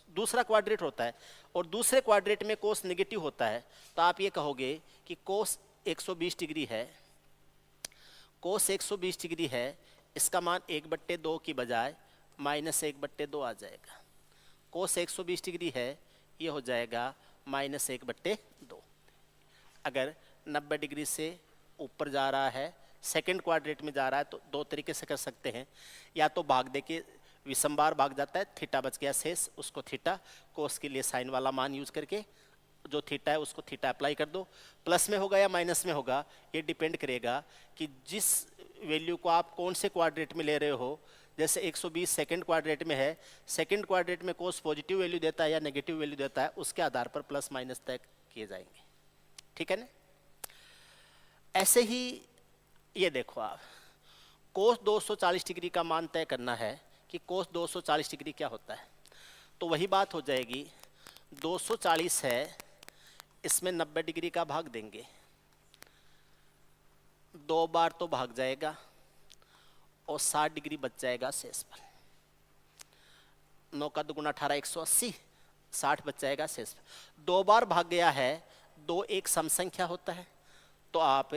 दूसरा क्वाड्रेट होता है, और दूसरे क्वाड्रेट में कोस नेगेटिव होता है। तो आप ये कहोगे कि कोस 120 डिग्री है, कोस 120 डिग्री है, इसका मान 1/2 की बजाय -1/2 आ जाएगा। कोस 120 डिग्री है, ये हो जाएगा -1/2। अगर 90 डिग्री से ऊपर जा रहा है, सेकंड क्वाड्रेट में जा रहा है, तो दो तरीके से कर सकते हैं। या तो भाग दे के विषमबार भाग जाता है, थीटा बच गया शेष, उसको थीटा, कोस के लिए साइन वाला मान यूज करके जो थीटा है उसको थीटा अप्लाई कर दो। प्लस में होगा या माइनस में होगा ये डिपेंड करेगा कि जिस वैल्यू को आप कौन से क्वाड्रेट में ले रहे हो। जैसे 120 सेकंड क्वाड्रेट में है, सेकंड क्वाड्रेट में कोस पॉजिटिव वैल्यू देता है या नेगेटिव वैल्यू देता है, उसके आधार पर प्लस माइनस तय किए जाएंगे। ठीक है ना। ऐसे ही ये देखो, आप कोस 240 डिग्री का मान तय करना है कि कोस 240 डिग्री क्या होता है। तो वही बात हो जाएगी, 240 है, इसमें 90 डिग्री का भाग देंगे, 2 बार तो भाग जाएगा और 60 डिग्री बच जाएगा शेष पर। 9 का 2 गुना 18, 180, 60 बच जाएगा शेष पर। 2 बार भाग गया है, 2 एक सम संख्या होता है, तो आप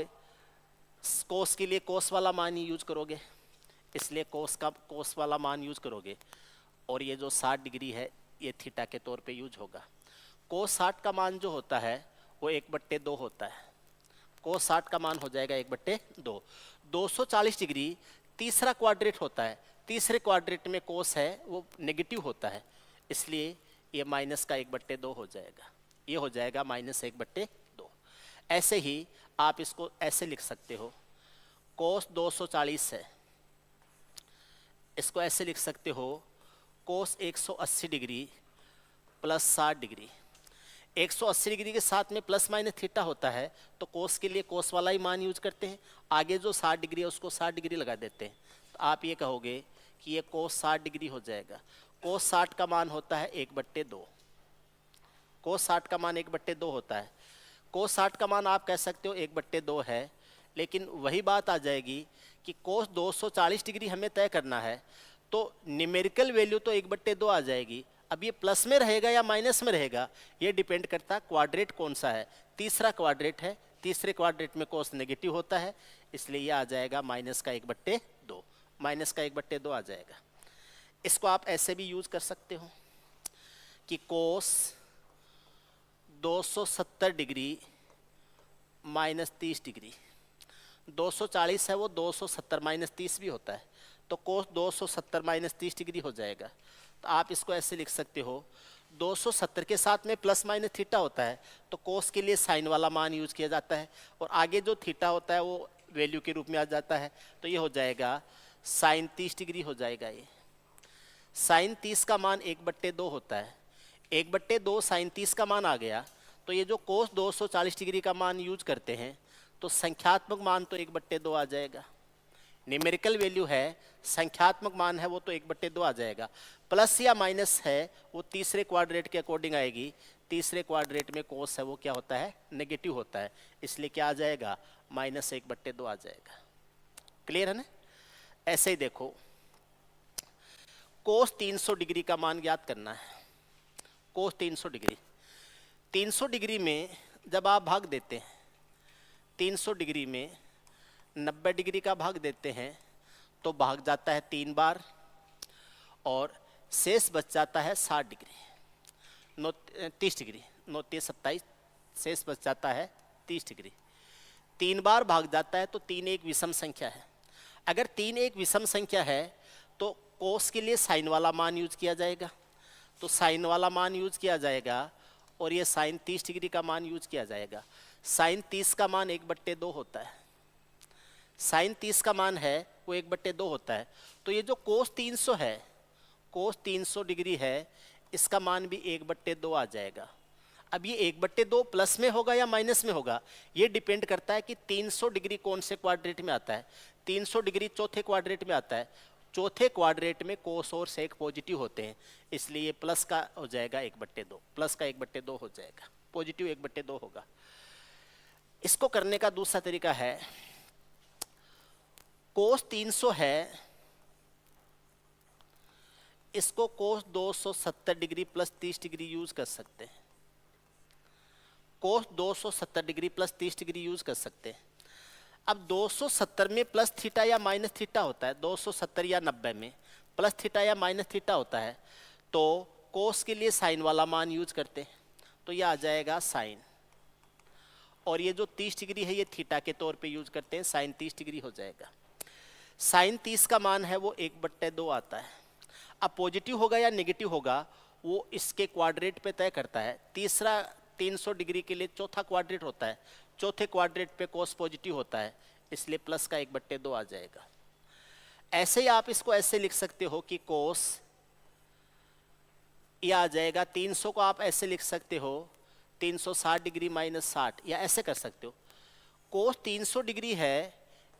कोस के लिए कोस वाला मान ही यूज करोगे, इसलिए कोस वाला मान यूज करोगे। और ये जो 60 डिग्री है ये थीटा के तौर पे यूज होगा। कोस 60 का मान जो होता है वो 1/2 होता है। कोस 60 का मान हो जाएगा 1/2। 240 डिग्री तीसरा क्वाड्रेट होता है, तीसरे क्वाड्रेट में कोस है वो नेगेटिव होता है, इसलिए ये माइनस का 1/2 हो जाएगा। ये हो जाएगा -1/2। ऐसे ही आप इसको ऐसे लिख सकते हो, कोस 240 है, इसको ऐसे लिख सकते हो, कोस 180 डिग्री प्लस 60 डिग्री। 180 डिग्री के साथ में प्लस माइनस थीटा होता है तो कोस के लिए कोस वाला ही मान यूज करते हैं। आगे जो 60 डिग्री है उसको 60 डिग्री लगा देते हैं। तो आप ये कहोगे कि ये कोस 60 डिग्री हो जाएगा। कोस 60 का मान होता है 1/2। कोस 60 का मान 1/2 होता है। कोस 60 का मान आप कह सकते हो 1/2 है, लेकिन वही बात आ जाएगी कि कोस 240 डिग्री हमें तय करना है तो न्यूमेरिकल वैल्यू तो 1/2 आ जाएगी। अब ये प्लस में रहेगा या माइनस में रहेगा ये डिपेंड करता है क्वाड्रेट कौन सा है। तीसरा क्वाड्रेट है, तीसरे क्वाड्रेट में कोस नेगेटिव होता है, इसलिए ये आ जाएगा माइनस का 1/2। माइनस का 1/2 आ जाएगा। इसको आप ऐसे भी यूज कर सकते हो कि कोस 270 डिग्री माइनस 30 डिग्री, 240 है वो 270 माइनस 30 भी होता है, तो कोस 270 माइनस 30 डिग्री हो जाएगा। तो आप इसको ऐसे लिख सकते हो 270 के साथ में प्लस माइनस थीटा होता है तो कोस के लिए साइन वाला मान यूज किया जाता है, और आगे जो थीटा होता है वो वैल्यू के रूप में आ जाता है। तो ये हो जाएगा साइन 30 डिग्री हो जाएगा। ये साइन 30 का मान 1/2 होता है, 1/2 साइन 30 का मान आ गया। तो ये जो कोस 240 डिग्री का मान यूज करते हैं तो संख्यात्मक मान तो 1/2 आ जाएगा। न्यूमेरिकल वैल्यू है, संख्यात्मक मान है वो तो 1/2 आ जाएगा। प्लस या माइनस है वो तीसरे क्वाड्रेट के अकॉर्डिंग आएगी। तीसरे क्वाड्रेट में कोस है वो क्या होता है, नेगेटिव होता है, इसलिए क्या आ जाएगा, माइनस 1/2 आ जाएगा। क्लियर है ना। ऐसे ही देखो कोस 300 डिग्री का मान ज्ञात करना है। कोस 300 डिग्री, 300 डिग्री में जब आप भाग देते हैं, 300 डिग्री में 90 डिग्री का भाग देते हैं तो भाग जाता है 3 बार और शेष बच जाता है 60 डिग्री, 30 डिग्री, 9 3 27, शेष बच जाता है 30 डिग्री। 3 बार भाग जाता है तो 3 एक विषम संख्या है। अगर 3 एक विषम संख्या है तो कोस के लिए साइन वाला मान यूज किया जाएगा, तो साइन वाला मान यूज किया जाएगा और ये साइन 30 डिग्री का मान यूज किया जाएगा। साइन 30 का मान 1/2 होता है, साइन 30 का मान है वो 1/2 होता है। तो ये जो कोस 300 है, कोस 300 डिग्री है, इसका मान भी 1/2 आ जाएगा। अब ये 1/2 प्लस में होगा या माइनस में होगा ये डिपेंड करता है कि 300 डिग्री कौन से क्वाड्रेट में आता है। 300 डिग्री चौथे क्वाड्रेट में आता है, चौथे क्वाड्रेट में कोस और सेक पॉजिटिव होते हैं, इसलिए ये प्लस का हो जाएगा 1/2, प्लस का 1/2 हो जाएगा, पॉजिटिव 1/2 होगा। इसको करने का दूसरा तरीका है, कोस 300 है, इसको कोस 270 डिग्री प्लस 30 डिग्री यूज कर सकते हैं। कोस 270 डिग्री प्लस 30 डिग्री यूज कर सकते हैं। अब 270 में प्लस थीटा या माइनस थीटा होता है, 270 या 90 में प्लस थीटा या माइनस थीटा होता है, तो कोस के लिए साइन वाला मान यूज करते हैं, तो ये आ जाएगा साइन, और ये जो 30 डिग्री है ये थीटा के तौर पे यूज करते हैं, साइन 30 डिग्री हो जाएगा। साइन 30 का मान है वो 1/2 आता है। अब पॉजिटिव होगा या नेगेटिव होगा वो इसके क्वाड्रेट पे तय करता है। तीसरा 300 डिग्री के लिए चौथा क्वाड्रेट होता है, चौथे क्वाड्रेट पे कोस पॉजिटिव होता है, इसलिए प्लस का 1/2 आ जाएगा। ऐसे ही आप इसको ऐसे लिख सकते हो कि कोस ये आ जाएगा, 300 को आप ऐसे लिख सकते हो 360 डिग्री माइनस 60, या ऐसे कर सकते हो। कोस 300 डिग्री है,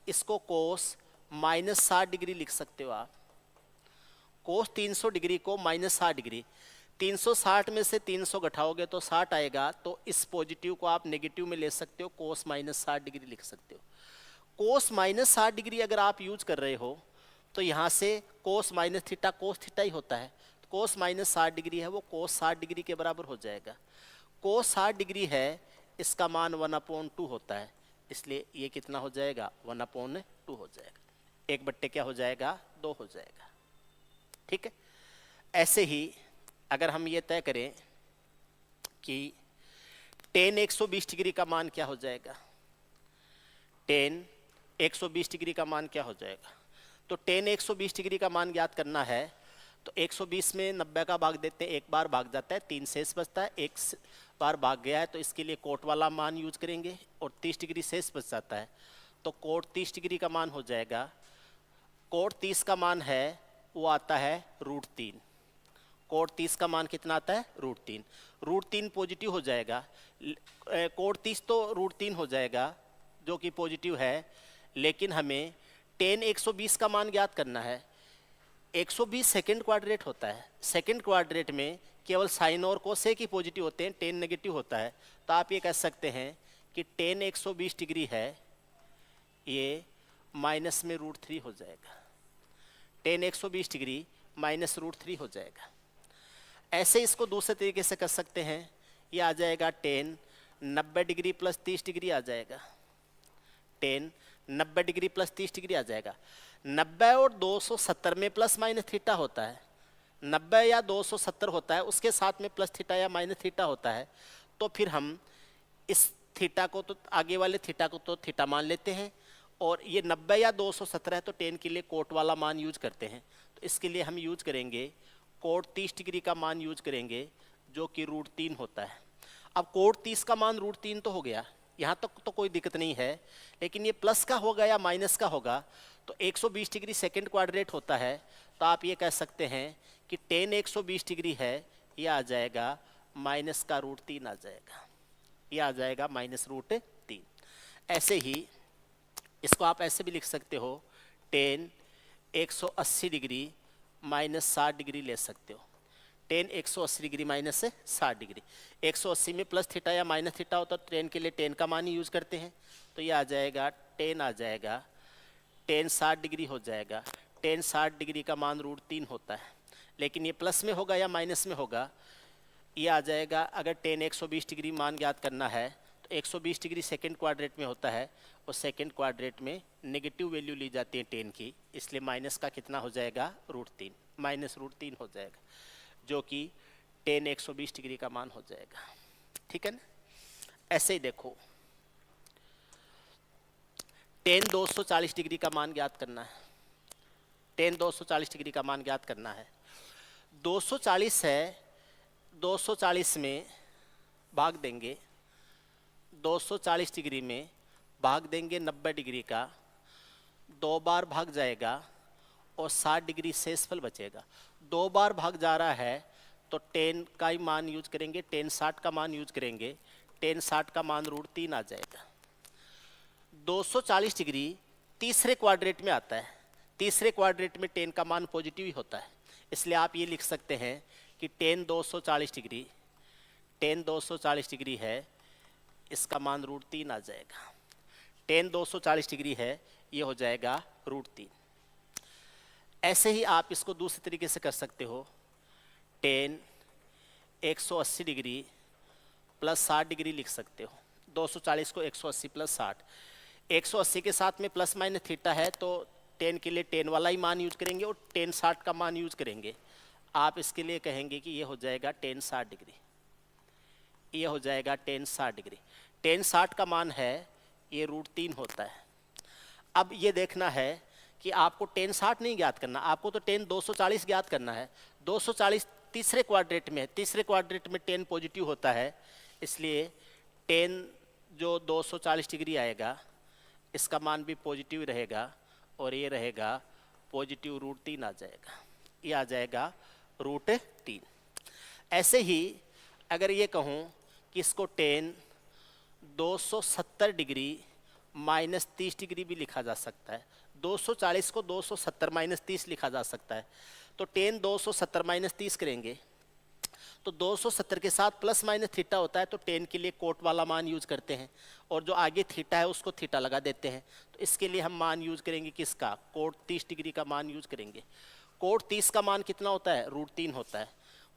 इसको कोस माइनस 60 डिग्री लिख सकते हो आप। कोस 300 डिग्री को माइनस 60 डिग्री, 360 में से 300 घटाओगे तो 60 आएगा, तो इस पॉजिटिव को आप नेगेटिव में ले सकते हो, कोस माइनस 60 डिग्री लिख सकते हो। कोस माइनस 60 डिग्री अगर आप यूज कर रहे हो तो यहाँ से cos minus theta cos theta ही होता है, तो कोस माइनस 60 डिग्री है वो कोस 60 डिग्री के बराबर हो जाएगा। कोस 60 डिग्री है, इसका मान 1/2 होता है, इसलिए ये कितना हो जाएगा, 1/2 हो जाएगा। 1/2 क्या हो जाएगा, 2 हो जाएगा। ठीक है। ऐसे ही अगर हम ये तय करें कि tan 120 डिग्री का मान क्या हो जाएगा, tan 120 डिग्री का मान क्या हो जाएगा, तो tan 120 डिग्री का मान ज्ञात करना है तो 120 में 90 का भाग देते हैं, एक बार भाग जाता है, 3 शेष बचता है, एक बार भाग गया है तो इसके लिए कोट वाला मान यूज करेंगे, और 30 डिग्री शेष बच जाता है तो कोट 30 डिग्री का मान हो जाएगा। कोट 30 का मान है वो आता है √3, कोट 30 का मान कितना आता है? √3। √3 पॉजिटिव हो जाएगा, कोट 30 तो √3 हो जाएगा जो कि पॉजिटिव है, लेकिन हमें tan 120 का मान ज्ञात करना है। 120 सेकेंड क्वाड्रेट होता है, सेकेंड क्वाड्रेट में केवल साइन और कोसेक ही पॉजिटिव होते हैं, tan नेगेटिव होता है। तो आप ये कह सकते हैं कि tan 120 डिग्री है, ये माइनस में √3 हो जाएगा। tan 120 डिग्री माइनस √3 हो जाएगा। ऐसे इसको दूसरे तरीके से कर सकते हैं, ये आ जाएगा tan 90 डिग्री प्लस 30 डिग्री आ जाएगा। tan 90 डिग्री प्लस 30 डिग्री आ जाएगा। 90 और 270 में प्लस माइनस थीटा होता है, 90 या 270 होता है, उसके साथ में प्लस थीटा या माइनस थीटा होता है। तो फिर हम इस थीटा को तो आगे वाले थीटा को तो थीटा मान लेते हैं, और ये 90 या 270 है तो tan के लिए कोट वाला मान यूज करते हैं। तो इसके लिए हम यूज करेंगे कोट 30 डिग्री का मान यूज करेंगे जो कि √3 होता है। अब कोट 30 का मान √3 तो हो गया, यहाँ तक तो कोई दिक्कत नहीं है, लेकिन ये प्लस का होगा या माइनस का होगा। तो 120 डिग्री सेकेंड क्वाड्रेट होता है, तो आप ये कह सकते हैं कि tan 120 डिग्री है, ये आ जाएगा माइनस का √3 आ जाएगा, ये आ जाएगा माइनस √3। ऐसे ही इसको आप ऐसे भी लिख सकते हो, tan 180 डिग्री माइनस 60 डिग्री ले सकते हो। tan 180 डिग्री माइनस 60 डिग्री, 180 में प्लस थीटा या माइनस थीटा होता है तो tan के लिए tan का मान ही यूज करते हैं। तो ये आ जाएगा tan आ जाएगा, tan 60 डिग्री हो जाएगा। tan 60 डिग्री का मान √3 होता है, लेकिन ये प्लस में होगा या माइनस में होगा, ये आ जाएगा। अगर tan 120 डिग्री मान ज्ञात करना है तो 120 डिग्री सेकेंड क्वाड्रेट में होता है, और सेकेंड क्वाड्रेट में नेगेटिव वैल्यू ली जाती है tan की, इसलिए माइनस का कितना हो जाएगा? √3, माइनस √3 हो जाएगा, जो कि tan 120 डिग्री का मान हो जाएगा। ठीक है ना? ऐसे ही देखो, tan 240 डिग्री का मान ज्ञात करना है। tan 240 डिग्री का मान ज्ञात करना है। 240 है, 240 में भाग देंगे, 240 डिग्री में भाग देंगे 90 डिग्री का, 2 बार भाग जाएगा और 60 डिग्री शेषफल बचेगा। 2 बार भाग जा रहा है तो tan का ही मान यूज करेंगे, tan 60 का मान यूज करेंगे, tan 60 का मान √3 आ जाएगा। 240 डिग्री तीसरे क्वाड्रेट में आता है, तीसरे क्वाड्रेट में tan का मान पॉजिटिव ही होता है, इसलिए आप ये लिख सकते हैं कि tan 240 डिग्री, tan 240 डिग्री है, इसका मान √3 आ जाएगा। tan 240 डिग्री है, ये हो जाएगा √3। ऐसे ही आप इसको दूसरे तरीके से कर सकते हो, tan 180 डिग्री प्लस 60 डिग्री लिख सकते हो। 240 को 180 प्लस 60, 180 के साथ में प्लस माइनस थीटा है तो tan के लिए tan वाला ही मान यूज करेंगे और tan 60 का मान यूज करेंगे। आप इसके लिए कहेंगे कि ये हो जाएगा tan 60 डिग्री, ये हो जाएगा tan 60 डिग्री। tan 60 का मान है, ये √3 होता है। अब ये देखना है कि आपको tan 60 नहीं ज्ञात करना, आपको तो tan 240 ज्ञात करना है। 240 तीसरे क्वाड्रेट में, तीसरे क्वाड्रेट में tan पॉजिटिव होता है, इसलिए tan जो 240 डिग्री आएगा इसका मान भी पॉजिटिव रहेगा, और ये रहेगा पॉजिटिव √3 आ जाएगा, ये आ जाएगा √3। ऐसे ही अगर ये कहूँ कि इसको tan 270 डिग्री माइनस 30 डिग्री भी लिखा जा सकता है, 240 को 270 माइनस 30 लिखा जा सकता है, तो tan 270 माइनस 30 करेंगे तो 270 के साथ प्लस माइनस थीटा होता है, तो tan के लिए कोट वाला मान यूज करते हैं, और जो आगे थीटा है उसको थीटा लगा देते हैं। तो इसके लिए हम मान यूज करेंगे किसका? कोट 30 डिग्री का मान यूज करेंगे। कोट 30 का मान कितना होता है? √3 होता है।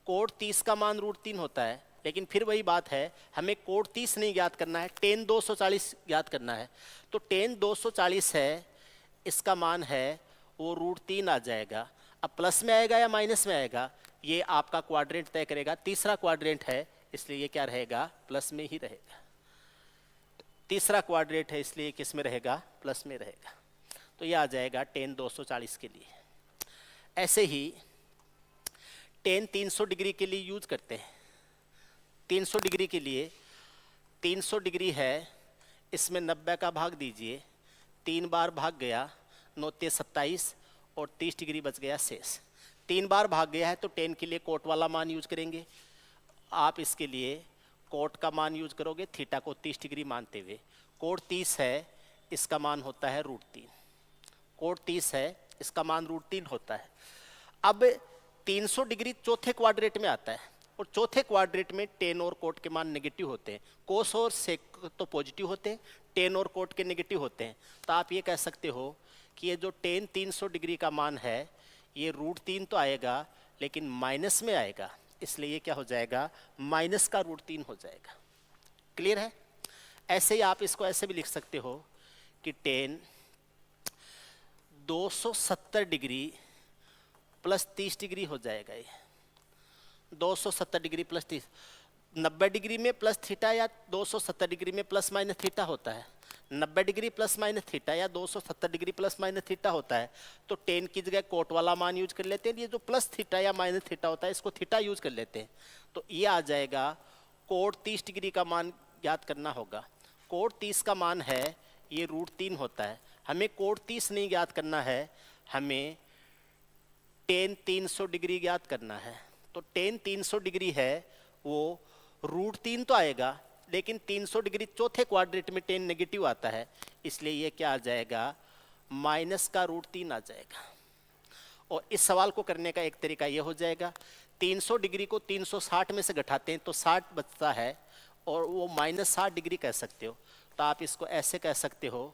कोट 30 का मान √3 होता है, लेकिन फिर वही बात है, हमें कोट 30 नहीं ज्ञात करना है, tan 240 ज्ञात करना है। तो tan 240 है, इसका मान है वो √3 आ जाएगा। अब प्लस में आएगा या माइनस में आएगा, ये आपका क्वाड्रेंट तय करेगा। तीसरा क्वाड्रेंट है, इसलिए ये क्या रहेगा? प्लस में ही रहेगा। तीसरा क्वाड्रेंट है, इसलिए किस में रहेगा? प्लस में रहेगा। तो ये आ जाएगा tan 240 के लिए। ऐसे ही tan 300 डिग्री के लिए यूज करते हैं। 300 डिग्री के लिए, 300 डिग्री है, इसमें 90 का भाग दीजिए, 3 बार भाग गया, 9 × 27 और 30 डिग्री बच गया शेष। 3 बार भाग गया है तो 10 के लिए कोट वाला मान यूज करेंगे। आप इसके लिए कोट का मान यूज करोगे, थीटा को 30 डिग्री मानते हुए। कोट 30 है, इसका मान होता है √3। कोट 30 है, इसका मान √3 होता है। अब 300 डिग्री चौथे क्वाड्रेंट में आता है और चौथे क्वाड्रेंट में टेन और कोट के मान नेगेटिव होते हैं। कोस और सेक तो पॉजिटिव होते हैं, टेन और कोट के नेगेटिव होते हैं। तो आप ये कह सकते हो कि ये जो टेन 300 डिग्री का मान है ये √3 तो आएगा लेकिन माइनस में आएगा, इसलिए ये क्या हो जाएगा, माइनस का √3 हो जाएगा। क्लियर है? ऐसे ही आप इसको ऐसे भी लिख सकते हो कि टेन 270 डिग्री प्लस 30 डिग्री हो जाएगा। ये 270 डिग्री प्लस 30, 90 डिग्री में प्लस थीटा या 270 डिग्री में प्लस माइनस थीटा होता है। 90 डिग्री प्लस माइनस थीटा या 270 डिग्री प्लस माइनस थीटा होता है। तो 10 की जगह कोट वाला मान यूज कर लेते हैं। ये जो प्लस थीटा या माइनस थीटा होता है इसको थीटा यूज कर लेते हैं। तो ये आ जाएगा, कोट 30 डिग्री का मान ज्ञात करना होगा। कोट 30 का मान है ये √3 होता है। हमें कोट 30 नहीं ज्ञात करना है, हमें टेन 300 डिग्री ज्ञात करना है। तो टेन 300 डिग्री है वो √3 तो आएगा लेकिन 300 डिग्री चौथे क्वाड्रेंट में टेन नेगेटिव आता है, इसलिए ये क्या आ जाएगा, माइनस का √3 आ जाएगा। और इस सवाल को करने का एक तरीका ये हो जाएगा, 300 डिग्री को 360 में से घटाते हैं तो 60 बचता है और वो -60 डिग्री कह सकते हो। तो आप इसको ऐसे कह सकते हो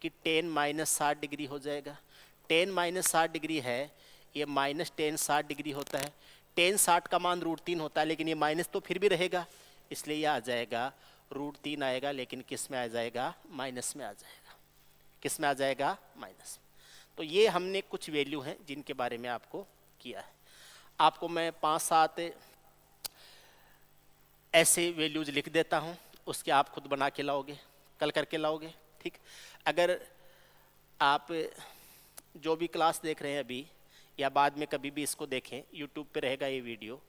कि टेन -60 डिग्री हो जाएगा। टेन -60 डिग्री है, ये -10 60 डिग्री होता है। टेन 60 का मान √3 होता है लेकिन ये माइनस तो फिर भी रहेगा, इसलिए ये आ जाएगा √3 आएगा, लेकिन किस में आ जाएगा, माइनस में आ जाएगा। किस में आ जाएगा, माइनस। तो ये हमने कुछ वैल्यू हैं जिनके बारे में आपको किया है। आपको मैं 5-7 ऐसे वैल्यूज लिख देता हूँ, उसके आप खुद बना के लाओगे, कल करके लाओगे। ठीक, अगर आप जो भी क्लास देख रहे हैं अभी या बाद में कभी भी इसको देखें, यूट्यूब पे रहेगा ये वीडियो,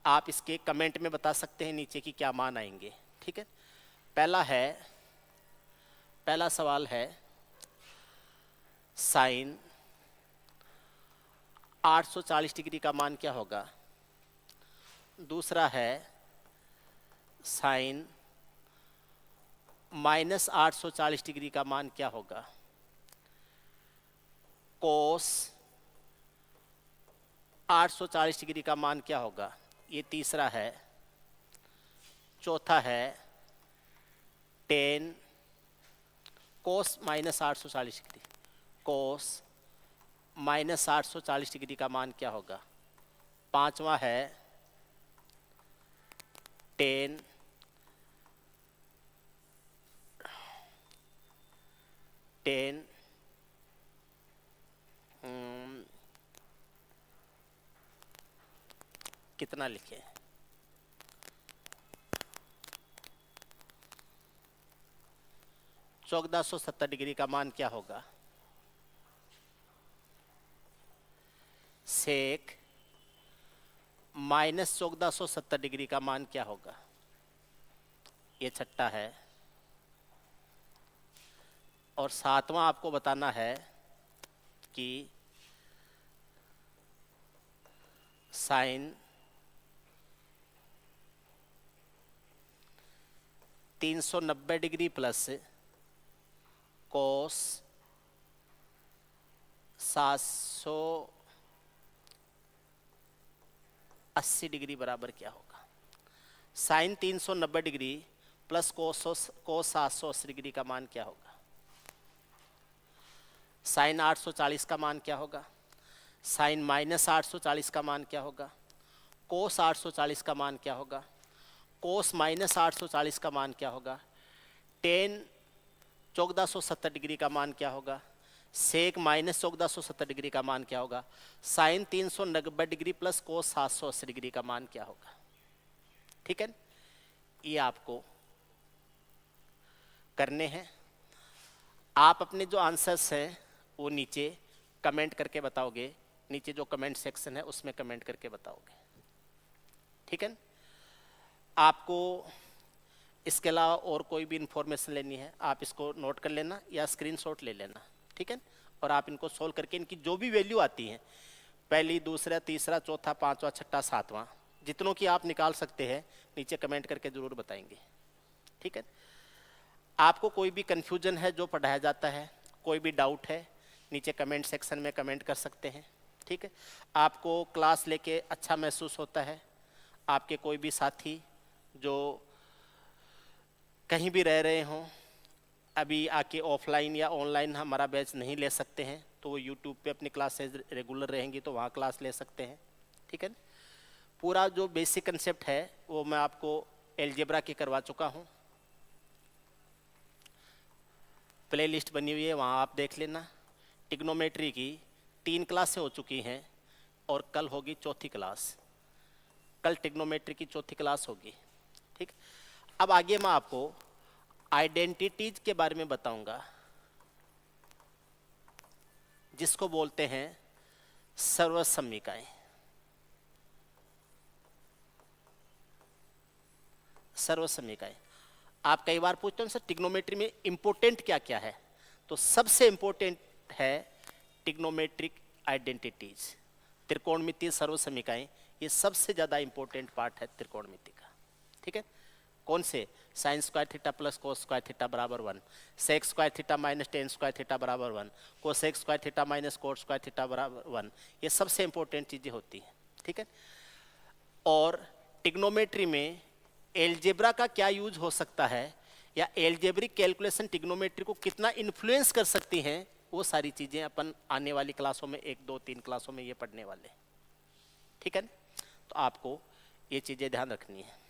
आप इसके कमेंट में बता सकते हैं नीचे कि क्या मान आएंगे। ठीक है, पहला सवाल है साइन 840 डिग्री का मान क्या होगा। दूसरा है साइन -840 डिग्री का मान क्या होगा। कोस 840 डिग्री का मान क्या होगा, ये तीसरा है। चौथा है टेन कोस -840 डिग्री, कोस -840 डिग्री का मान क्या होगा। पांचवा है टेन कितना लिखे, 1470 डिग्री का मान क्या होगा। सेक -1470 डिग्री का मान क्या होगा, ये छठा है। और सातवां आपको बताना है कि sine 390 degree plus cos 780 degree बराबर क्या होगा। Sine 390 degree plus cos 780 degree का मान क्या होगा। साइन 840 का मान क्या होगा। साइन -840 का मान क्या होगा। कोस 840 का मान क्या होगा। कोस -840 का मान क्या होगा। टेन 1470 डिग्री का मान क्या होगा। सेक -1470 डिग्री का मान क्या होगा। Sine 390 degree plus cos 780 degree का मान क्या होगा। ठीक है, ये आपको करने हैं। आप अपने जो आंसर्स हैं वो नीचे कमेंट करके बताओगे, नीचे जो कमेंट सेक्शन है उसमें कमेंट करके बताओगे। ठीक है, आपको इसके अलावा और कोई भी इंफॉर्मेशन लेनी है आप इसको नोट कर लेना या स्क्रीनशॉट ले लेना। ठीक है, और आप इनको सोल्व करके इनकी जो भी वैल्यू आती है पहली, दूसरा, तीसरा, चौथा, पांचवा, छठा, सातवां, जितनों की आप निकाल सकते हैं नीचे कमेंट करके जरूर बताएंगे। ठीक है, आपको कोई भी कंफ्यूजन है जो पढ़ाया जाता है, कोई भी डाउट है, नीचे कमेंट सेक्शन में कमेंट कर सकते हैं। ठीक है, आपको क्लास लेके अच्छा महसूस होता है, आपके कोई भी साथी जो कहीं भी रह रहे हों, अभी आके ऑफलाइन या ऑनलाइन हमारा बैच नहीं ले सकते हैं, तो वो यूट्यूब पे अपनी क्लासेज रेगुलर रहेंगी तो वहाँ क्लास ले सकते हैं। ठीक है, पूरा जो बेसिक कंसेप्ट है वो मैं आपको एलजेब्रा की करवा चुका हूँ, प्ले लिस्ट बनी हुई है, वहाँ आप देख लेना। टिग्नोमेट्री की 3 क्लासें हो चुकी हैं और कल होगी चौथी क्लास, कल टिग्नोमेट्री की चौथी क्लास होगी। ठीक, अब आगे मैं आपको आइडेंटिटीज के बारे में बताऊंगा, जिसको बोलते हैं सर्वसम्यिकाएं। सर्वसम्यिकाएं, आप कई बार पूछते हो सर टिग्नोमेट्री में इंपॉर्टेंट क्या क्या है, तो सबसे इंपॉर्टेंट है टिग्नोमेट्रिक आइडेंटिटीज, त्रिकोणमितीय सर्वसम्यिकाएं, ये सबसे ज्यादा इंपॉर्टेंट पार्ट है त्रिकोणमिति का। ठीक है, कौन से? Sine square theta plus cos square theta बराबर 1, sec square theta minus tan square theta बराबर 1, cosec square theta minus cot square theta बराबर 1, ये सबसे इंपॉर्टेंट चीजें होती हैं। ठीक है, और टिग्नोमेट्री में एलजेब्रा का क्या यूज हो सकता है, या एलजेब्रिक कैलकुलेशन टिग्नोमेट्री को कितना इन्फ्लुएंस कर सकती हैं, वो सारी चीजें अपन आने वाली क्लासों में 1, 2, 3 क्लासों में ये पढ़ने वाले। ठीक है, तो आपको ये चीजें ध्यान रखनी है।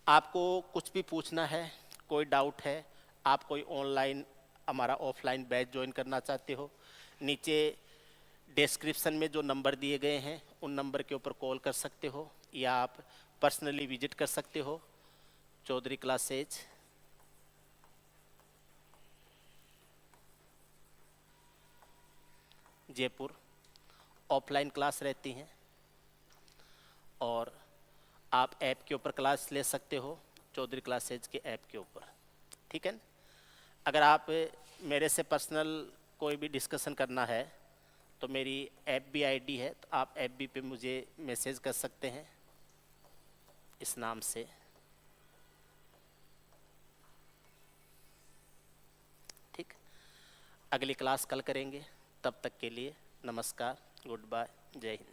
आपको कुछ भी पूछना है, कोई डाउट है, आप कोई ऑनलाइन हमारा ऑफलाइन बैच ज्वाइन करना चाहते हो, नीचे डिस्क्रिप्शन में जो नंबर दिए गए हैं उन नंबर के ऊपर कॉल कर सकते हो, या आप पर्सनली विजिट कर सकते हो। Chaudhary classes, Jaipur, offline class रहती हैं और आप ऐप के ऊपर क्लास ले सकते हो, चौधरी क्लासेज के ऐप के ऊपर। ठीक है, अगर आप मेरे से पर्सनल कोई भी डिस्कशन करना है तो मेरी ऐप भी आईडी है, तो आप ऐप भी पे मुझे मैसेज कर सकते हैं इस नाम से। ठीक, अगली क्लास कल करेंगे, तब तक के लिए नमस्कार, गुड बाय, जय हिंद।